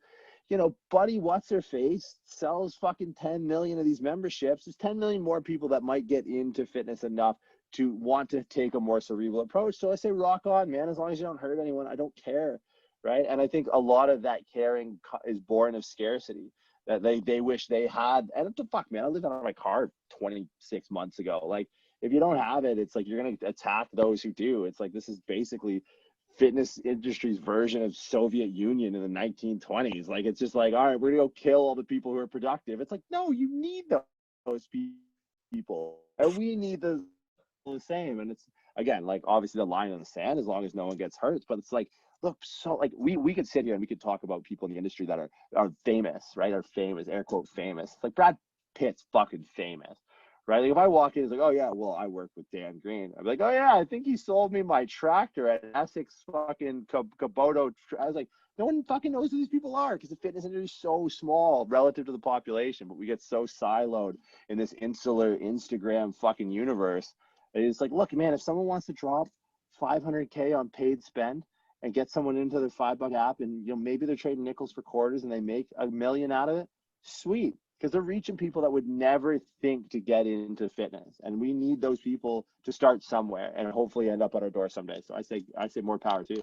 you know, Buddy What's Her Face sells fucking 10 million of these memberships, there's 10 million more people that might get into fitness enough to want to take a more cerebral approach. So I say, rock on, man. As long as you don't hurt anyone, I don't care, right? And I think a lot of that caring is born of scarcity, that they wish they had. And what the fuck, man, I lived out of my car 26 months ago. Like, if you don't have it, it's like you're going to attack those who do. It's like, this is basically fitness industry's version of Soviet Union in the 1920s. Like, it's just like, all right, we're going to go kill all the people who are productive. It's like, no, you need those people. And we need the same. And it's, again, like, obviously the line in the sand, as long as no one gets hurt. But it's like, look, so like, we could sit here and we could talk about people in the industry that are famous, right? Are famous, air quote famous. Like, Brad Pitt's fucking famous. Right? Like, if I walk in, it's like, oh yeah, well, I work with Dan Green. I'm like, oh yeah, I think he sold me my tractor at Essex fucking Kubota. I was like, no one fucking knows who these people are, because the fitness industry is so small relative to the population, but we get so siloed in this insular Instagram fucking universe. It's like, look, man, if someone wants to drop 500K on paid spend and get someone into their $5 app, and, you know, maybe they're trading nickels for quarters and they make $1 million out of it, sweet. Because they're reaching people that would never think to get into fitness, and we need those people to start somewhere and hopefully end up at our door someday. So I say more power to you.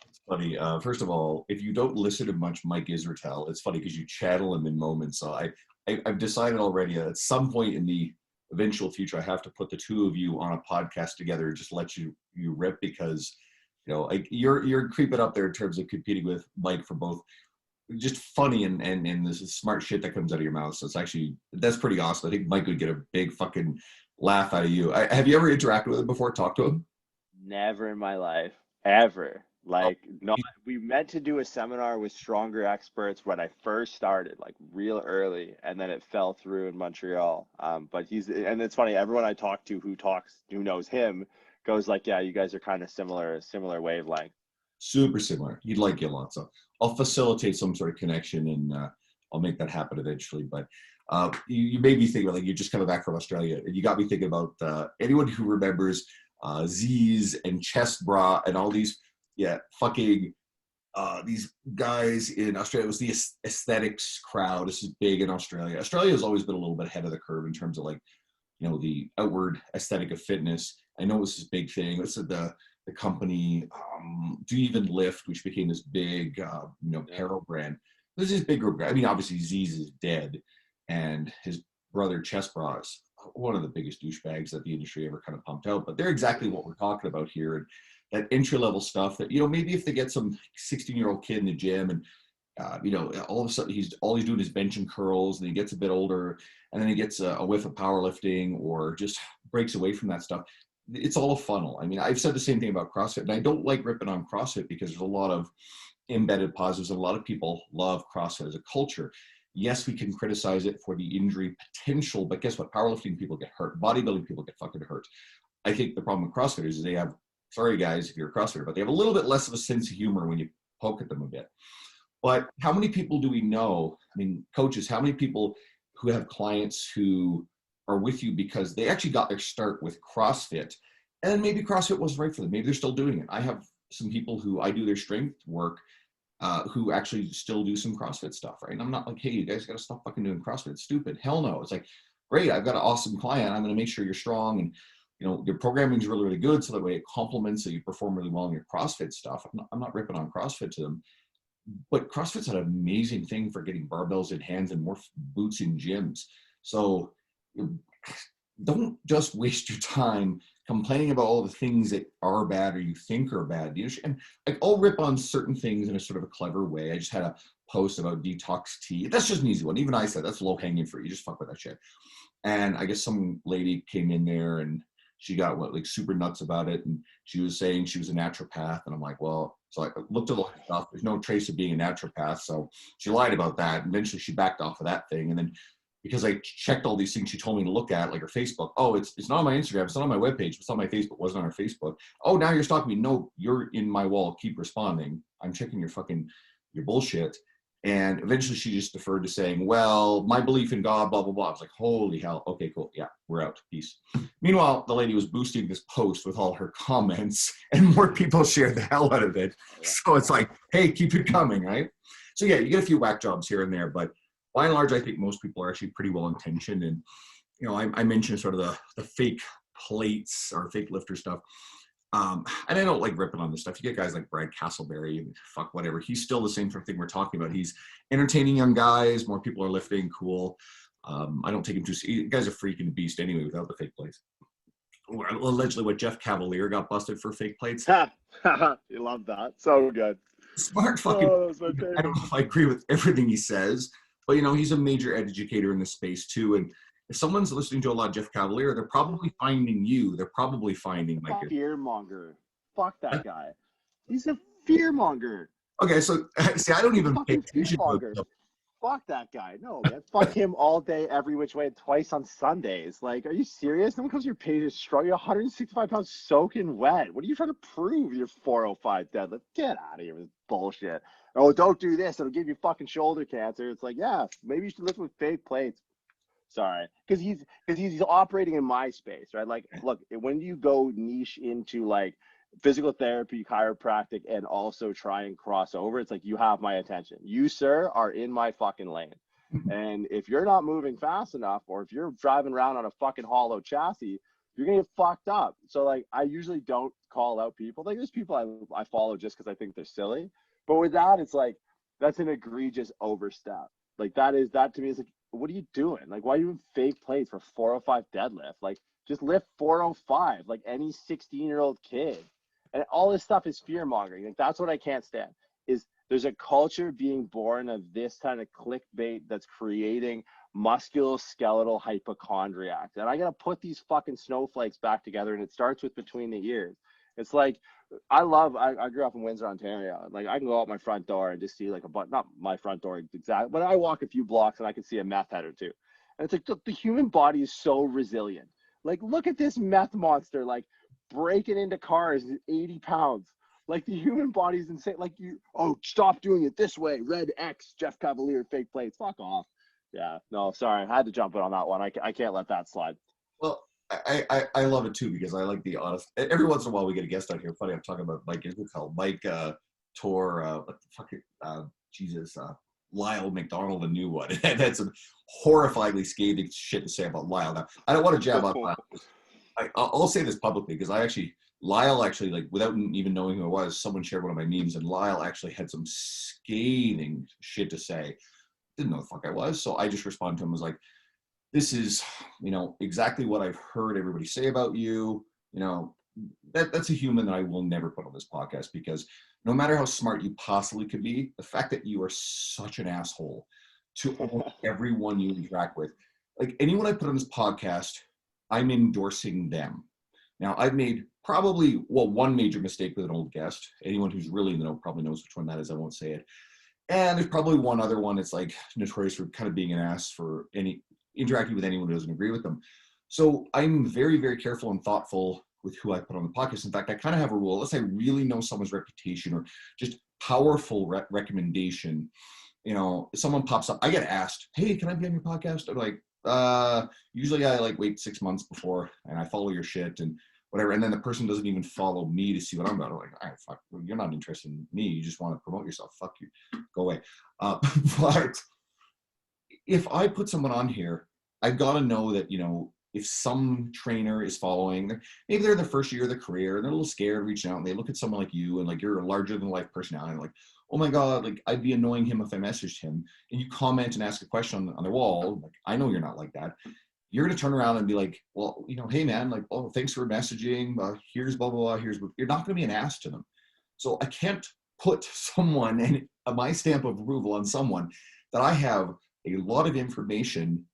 It's funny. First of all, if you don't listen to much Mike Israetel, it's funny because you channel him in moments. So I've decided already at some point in the eventual future, I have to put the two of you on a podcast together, just let you rip, because, you know, like, you're creeping up there in terms of competing with Mike for both just funny and this is smart shit that comes out of your mouth. So it's actually, that's pretty awesome. I think Mike would get a big fucking laugh out of you. Have you ever interacted with him before? Talked to him? Never in my life, ever. Oh, Like, not. We meant to do a seminar with stronger experts when I first started, like real early, and then it fell through in Montreal. But and it's funny. Everyone I talk to who knows him goes like, yeah, you guys are kind of similar wavelength. super similar. He'd like you a lot. So I'll facilitate some sort of connection, and I'll make that happen eventually. But you made me think about, like, you're just coming back from Australia, and you got me thinking about anyone who remembers Z's and chest bra and all these, yeah, fucking these guys in Australia. It was the aesthetics crowd. This is big in Australia. Australia has always been a little bit ahead of the curve in terms of, like, you know, the outward aesthetic of fitness. I know this is a big thing. It's the company, Do You Even Lift, which became this big, you know, apparel brand. There's this big group. I mean, obviously Z's is dead, and his brother Chess Bra is one of the biggest douchebags that the industry ever kind of pumped out. But they're exactly what we're talking about here. And that entry-level stuff that, you know, maybe if they get some 16-year-old kid in the gym and, you know, all of a sudden all he's doing is bench and curls, and he gets a bit older, and then he gets a whiff of powerlifting or just breaks away from that stuff. It's all a funnel. I mean, I've said the same thing about CrossFit, and I don't like ripping on CrossFit because there's a lot of embedded positives, and a lot of people love CrossFit as a culture. Yes, we can criticize it for the injury potential, but guess what? Powerlifting people get hurt. Bodybuilding people get fucking hurt. I think the problem with CrossFitters is they have sorry guys if you're a CrossFitter, but they have a little bit less of a sense of humor when you poke at them a bit. But how many people do we know? I mean, coaches, how many people who have clients who are with you because they actually got their start with CrossFit, and then maybe CrossFit wasn't right for them. Maybe they're still doing it. I have some people who I do their strength work who actually still do some CrossFit stuff, right? And I'm not like, hey, you guys got to stop fucking doing CrossFit. It's stupid. Hell no. It's like, great, I've got an awesome client. I'm going to make sure you're strong and, you know, your programming is really, really good. So that way it complements so you perform really well in your CrossFit stuff. I'm not ripping on CrossFit to them, but CrossFit's an amazing thing for getting barbells in hands and more boots in gyms. So don't just waste your time complaining about all the things that are bad or you think are bad. And like, I'll rip on certain things in a sort of a clever way. I just had a post about detox tea. That's just an easy one. Even I said that's low hanging fruit. You just fuck with that shit. And I guess some lady came in there and she got like super nuts about it. And she was saying she was a naturopath. And I'm like, well, so I looked at the stuff. There's no trace of being a naturopath. So she lied about that. And eventually she backed off of that thing. And then because I checked all these things she told me to look at, like her Facebook. Oh, it's not on my Instagram. It's not on my webpage. It's on my Facebook. It wasn't on her Facebook. Oh, now you're stalking me. No, you're in my wall. Keep responding. I'm checking your bullshit. And eventually she just deferred to saying, well, my belief in God, blah, blah, blah. I was like, holy hell. Okay, cool. Yeah, we're out. Peace. Meanwhile, the lady was boosting this post with all her comments and more people shared the hell out of it. So it's like, hey, keep it coming, right? So yeah, you get a few whack jobs here and there, but by and large, I think most people are actually pretty well intentioned. And, you know, I mentioned sort of the fake plates or fake lifter stuff. And I don't like ripping on this stuff. You get guys like Brad Castleberry and fuck whatever. He's still the same sort of thing we're talking about. He's entertaining young guys. More people are lifting. Cool. I don't take him too seriously. The guy's a freaking beast anyway without the fake plates. Allegedly what Jeff Cavalier got busted for fake plates. You love that. So good. Smart fucking. I don't know if I agree with everything he says, but you know, he's a major educator in this space too. And if someone's listening to a lot of Jeff Cavalier, they're probably finding you. They're probably finding like a fear monger. Fuck that guy. He's a fear monger. Okay, so see, I don't even pay attention to him. Fuck that guy. No, man. Fuck him all day, every which way, twice on Sundays. Like, are you serious? No one comes to your page to struggle. You're 165 pounds soaking wet. What are you trying to prove? You're 405 deadlift. Get out of here with this bullshit. Oh, don't do this. It'll give you fucking shoulder cancer. It's like, yeah, maybe you should lift with fake plates. Sorry. Because he's operating in my space, right? Like, look, when you go niche into like physical therapy, chiropractic, and also try and cross over, it's like, you have my attention. You, sir, are in my fucking lane. And if you're not moving fast enough, or if you're driving around on a fucking hollow chassis, you're gonna get fucked up. So like, I usually don't call out people. Like, there's people I follow just because I think they're silly. But with that, it's like, that's an egregious overstep. Like, that to me is like, what are you doing? Like, why are you doing fake plates for 405 deadlift? Like, just lift 405 like any 16-year-old kid. And all this stuff is fear mongering. Like, that's what I can't stand. Is there's a culture being born of this kind of clickbait that's creating musculoskeletal hypochondriacs. And I gotta put these fucking snowflakes back together, and it starts with between the ears. It's like, I grew up in Windsor, Ontario. Like, I can go out my front door and just see like not my front door exactly, but I walk a few blocks and I can see a meth head or two. And it's like, the human body is so resilient. Like, look at this meth monster, like breaking into cars, 80 pounds. Like, the human body is insane. Like, stop doing it this way. Red X, Jeff Cavalier, fake plates. Fuck off. Yeah, no, sorry. I had to jump in on that one. I can't let that slide. Well, I love it too, because I like the honest. Every once in a while we get a guest out here. Funny, I'm talking about Mike. What's it called? Mike Tor. What the fuck? Jesus. Lyle McDonald, a new one. And had some horrifyingly scathing shit to say about Lyle. Now, I don't want to jab on Lyle. I'll say this publicly, because Lyle actually, like, without even knowing who it was, someone shared one of my memes, and Lyle actually had some scathing shit to say. Didn't know the fuck I was, so I just responded to him, was like, this is, you know, exactly what I've heard everybody say about you. You know, that's a human that I will never put on this podcast, because no matter how smart you possibly could be, the fact that you are such an asshole to almost everyone you interact with, like, anyone I put on this podcast, I'm endorsing them. Now, I've made probably, one major mistake with an old guest. Anyone who's really in the know probably knows which one that is. I won't say it. And there's probably one other one that's like notorious for kind of being an ass for interacting with anyone who doesn't agree with them. So I'm very, very careful and thoughtful with who I put on the podcast. In fact, I kind of have a rule. Unless I really know someone's reputation or just powerful recommendation, you know, if someone pops up, I get asked, hey, can I be on your podcast? I'm like, usually I like wait 6 months before and I follow your shit and whatever. And then the person doesn't even follow me to see what I'm about. I'm like, all right, fuck, you're not interested in me. You just want to promote yourself. Fuck you. Go away. But if I put someone on here, I've got to know that, you know, if some trainer is following, maybe they're in the first year of their career and they're a little scared reaching out and they look at someone like you and like you're a larger than life personality, and like, oh my God, like I'd be annoying him if I messaged him, and you comment and ask a question on their wall. Like, I know you're not like that. You're going to turn around and be like, well, you know, hey man, like, oh, thanks for messaging. Here's blah, blah, blah. Here's, you're not going to be an ass to them. So I can't put someone and my stamp of approval on someone that I have a lot of information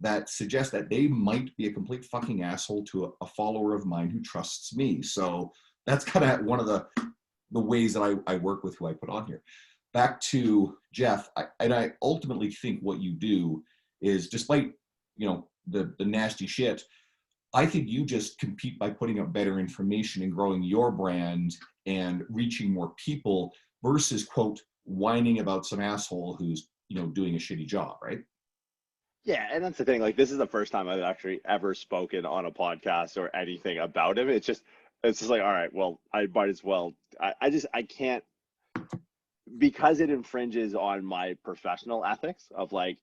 that suggests that they might be a complete fucking asshole to a follower of mine who trusts me. So that's kind of one of the ways that I work with who I put on here. Back to Jeff, I ultimately think what you do is, despite, you know, the nasty shit, I think you just compete by putting out better information and growing your brand and reaching more people versus, quote, whining about some asshole who's, you know, doing a shitty job, right? Yeah, and that's the thing. Like, this is the first time I've actually ever spoken on a podcast or anything about him. It's just like, all right, well, I might as well. I can't, because it infringes on my professional ethics of like,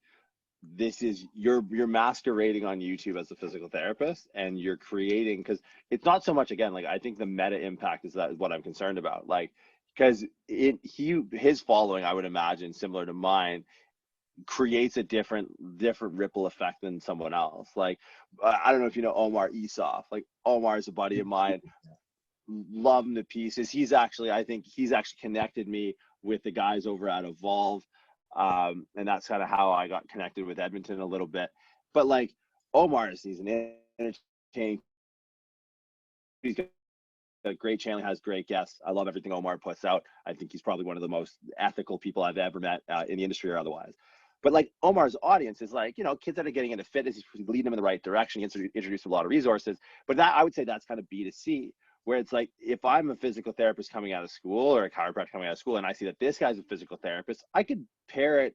this is you're masquerading on YouTube as a physical therapist, and you're creating, because it's not so much, again, like, I think the meta impact is what I'm concerned about. Like, because his following, I would imagine, similar to mine, creates a different ripple effect than someone else. Like, I don't know if you know Omar Isuf. Like, Omar is a buddy of mine, love him to pieces. I think he's actually connected me with the guys over at Evolve, and that's kind of how I got connected with Edmonton a little bit. But like, Omar is, he's an entertaining, he's got a great channel, has great guests. I love everything Omar puts out. I think he's probably one of the most ethical people I've ever met in the industry or otherwise. But like, Omar's audience is like, you know, kids that are getting into fitness. He's leading them in the right direction. He's introduced a lot of resources. But that, I would say, that's kind of B2C, where it's like, if I'm a physical therapist coming out of school or a chiropractor coming out of school, and I see that this guy's a physical therapist, I could parrot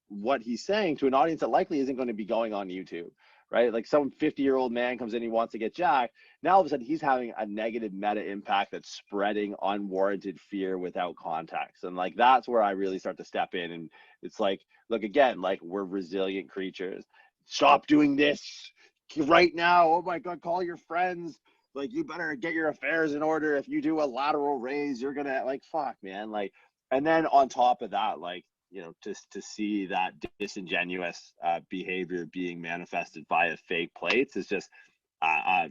what he's saying to an audience that likely isn't going to be going on YouTube, right? Like, some 50-year-old man comes in, he wants to get jacked. Now all of a sudden he's having a negative meta impact that's spreading unwarranted fear without context. And like, that's where I really start to step in. And it's like, look, again, like, we're resilient creatures. Stop doing this right now. Oh my God, call your friends. Like, you better get your affairs in order. If you do a lateral raise, you're gonna, like, fuck, man. Like, and then on top of that, like, you know, just to see that disingenuous behavior being manifested via fake plates is just,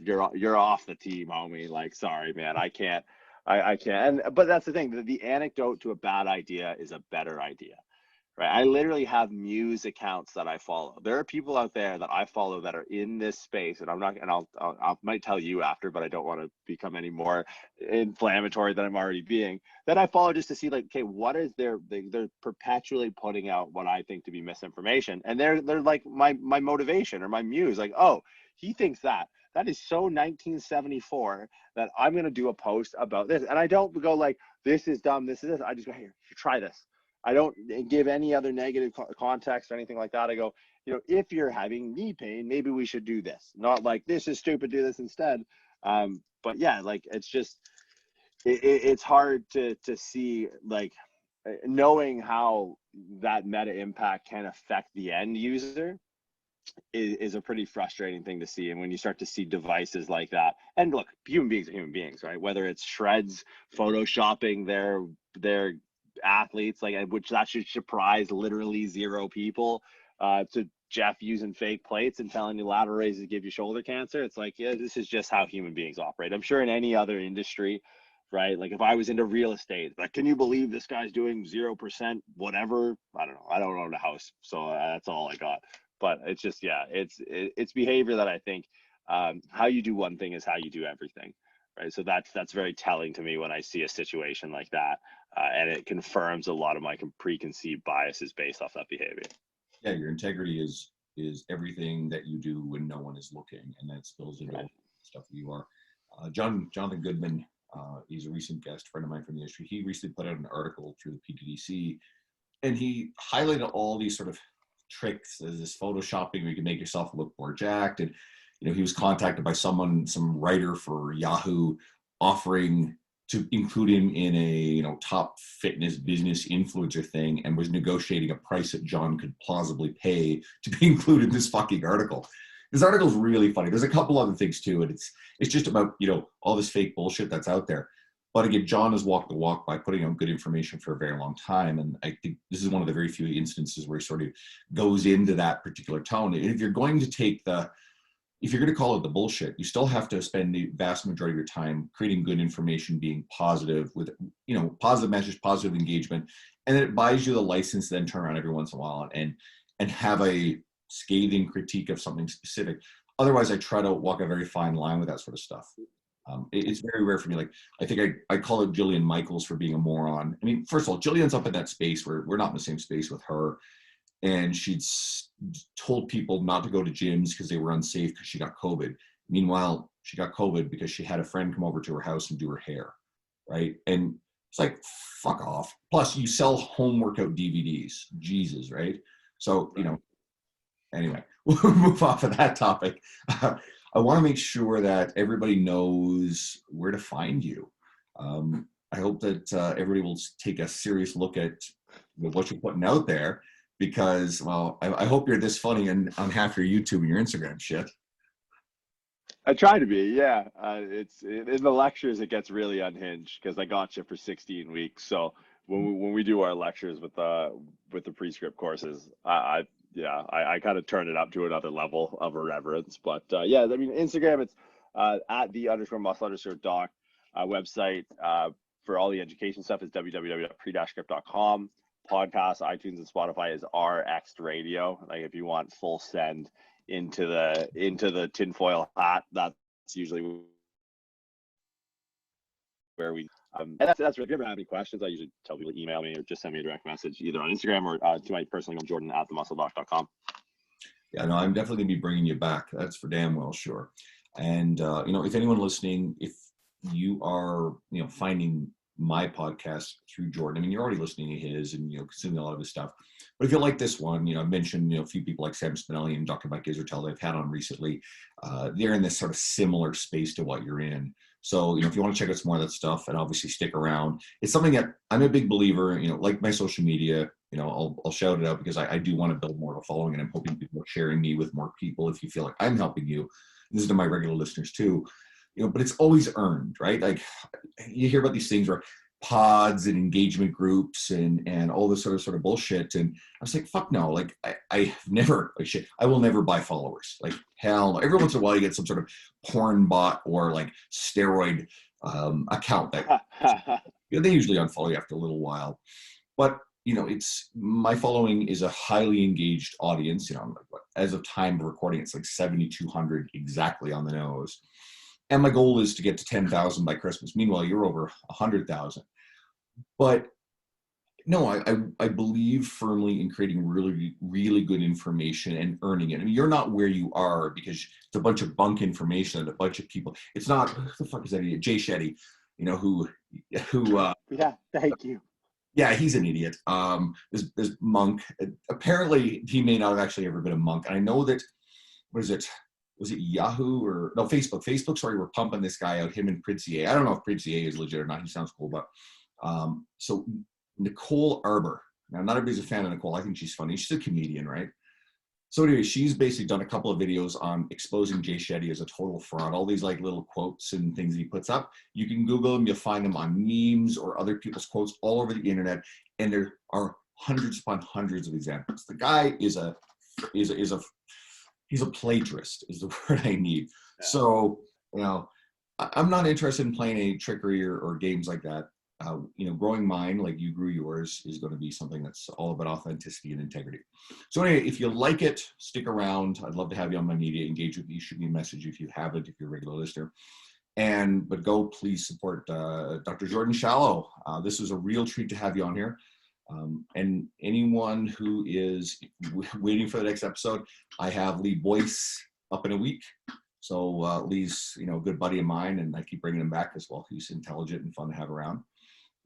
you're off the team, homie. Like, sorry, man, I can't. But that's the thing. The anecdote to a bad idea is a better idea, right? I literally have Muse accounts that I follow. There are people out there that I follow that are in this space, and I might tell you after, but I don't want to become any more inflammatory than I'm already being. That I follow just to see, like, okay, what is they're perpetually putting out what I think to be misinformation, and they're like my motivation or my muse. Like, oh, he thinks that. That is so 1974 that I'm going to do a post about this. And I don't go like, this is dumb, this is this. I just go, here, try this. I don't give any other negative context or anything like that. I go, you know, if you're having knee pain, maybe we should do this. Not like, this is stupid, do this instead. But yeah, like, it's just, it's hard to see, like, knowing how that meta impact can affect the end user is a pretty frustrating thing to see. And when you start to see devices like that, and look, human beings are human beings, right? Whether it's shreds photoshopping their athletes, like, which that should surprise literally zero people, to Jeff using fake plates and telling you lateral raises give you shoulder cancer. It's like, yeah, this is just how human beings operate. I'm sure in any other industry, right? Like, if I was into real estate, like, can you believe this guy's doing 0% whatever? I don't know. I don't own a house, so that's all I got. But it's just, yeah, it's behavior that I think, how you do one thing is how you do everything, right? So that's very telling to me when I see a situation like that, and it confirms a lot of my preconceived biases based off that behavior. Yeah, your integrity is everything that you do when no one is looking, and that spills into Right. stuff that you are. Jonathan Goodman, he's a recent guest friend of mine from the industry. He recently put out an article through the PTDC, and he highlighted all these sort of tricks as this photoshopping where you can make yourself look more jacked. And he was contacted by some writer for Yahoo, offering to include him in a top fitness business influencer thing, and was negotiating a price that John could plausibly pay to be included in this fucking article. This article is really funny. There's a couple other things too, and it's just about all this fake bullshit that's out there. But again, John has walked the walk by putting out good information for a very long time, and I think this is one of the very few instances where he sort of goes into that particular tone. And if you're going to call it the bullshit, you still have to spend the vast majority of your time creating good information, being positive with, positive message, positive engagement. And then it buys you the license to then turn around every once in a while and have a scathing critique of something specific. Otherwise, I try to walk a very fine line with that sort of stuff. It's very rare for me. Like, I think I call it Jillian Michaels for being a moron. I mean, first of all, Jillian's up in that space where we're not in the same space with her. And she'd told people not to go to gyms because they were unsafe because she got COVID. Meanwhile, she got COVID because she had a friend come over to her house and do her hair, right? And it's like, fuck off. Plus, you sell home workout DVDs. Jesus, right? So, anyway, we'll move off of that topic. I want to make sure that everybody knows where to find you. I hope that everybody will take a serious look at what you're putting out there. Because, well, I hope you're this funny on half your YouTube and your Instagram shit. I try to be, yeah. In the lectures, it gets really unhinged because I got you for 16 weeks. So when we do our lectures with the pre-script courses, I kind of turn it up to another level of irreverence. But yeah, I mean, Instagram, it's at @the_muscle_doc. Website for all the education stuff is www.pre-script.com. Podcast, iTunes, and Spotify is RX Radio. Like, if you want full send into the tinfoil hat, that's usually where we and that's if you ever have any questions, I usually tell people to email me or just send me a direct message either on Instagram or to my personal email, jordan@themuscledoc.com. Yeah, no, I'm definitely gonna be bringing you back. That's for damn well sure. And if anyone listening, if you are finding my podcast through Jordan, I mean, you're already listening to his and consuming a lot of his stuff. But if you like this one, I've mentioned a few people like Sam Spinelli and Dr. Mike Israel I've had on recently. They're in this sort of similar space to what you're in. So if you want to check out some more of that stuff, and obviously stick around, it's something that I'm a big believer. Like my social media, I'll shout it out because I do want to build more of a following, and I'm hoping people are sharing me with more people. If you feel like I'm helping you, this is to my regular listeners too. But it's always earned, right? Like, you hear about these things where pods and engagement groups and all this sort of bullshit. And I was like, fuck no. Like, I will never buy followers. Like, hell no. Every once in a while you get some sort of porn bot or like steroid account that they usually unfollow you after a little while. But it's my following is a highly engaged audience. As of time of recording, it's like 7,200 exactly on the nose. And my goal is to get to 10,000 by Christmas. Meanwhile, you're over 100,000. But no, I believe firmly in creating really, really good information and earning it. I mean, you're not where you are because it's a bunch of bunk information and a bunch of people. It's not, who the fuck is that idiot? Jay Shetty, who yeah, thank you. Yeah, he's an idiot. There's Monk. Apparently, he may not have actually ever been a monk. And I know that, what is it? Was it Yahoo or no, Facebook? Facebook, sorry, we're pumping this guy out, him and Pridzier. I don't know if Pridzier is legit or not. He sounds cool, but so Nicole Arbor. Now, not everybody's a fan of Nicole. I think she's funny. She's a comedian, right? So anyway, she's basically done a couple of videos on exposing Jay Shetty as a total fraud. All these like little quotes and things he puts up. You can Google them. You'll find them on memes or other people's quotes all over the internet. And there are hundreds upon hundreds of examples. The guy is a he's a plagiarist is the word I need. Yeah. So, I'm not interested in playing any trickery or games like that. Growing mine like you grew yours is going to be something that's all about authenticity and integrity. So anyway, if you like it, stick around. I'd love to have you on my media. Engage with me. Shoot me a message if you haven't, if you're a regular listener. But go please support Dr. Jordan Shallow. This is a real treat to have you on here. And anyone who is waiting for the next episode, I have Lee Boyce up in a week. So Lee's, a good buddy of mine, and I keep bringing him back as well. He's intelligent and fun to have around.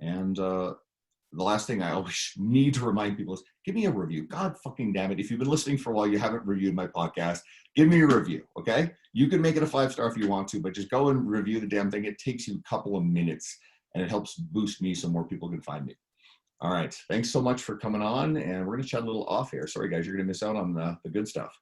And the last thing I always need to remind people is give me a review. God fucking damn it. If you've been listening for a while, you haven't reviewed my podcast, give me a review, okay? You can make it a 5-star if you want to, but just go and review the damn thing. It takes you a couple of minutes, and it helps boost me so more people can find me. All right. Thanks so much for coming on, and we're going to chat a little off here. Sorry, guys, you're going to miss out on the good stuff.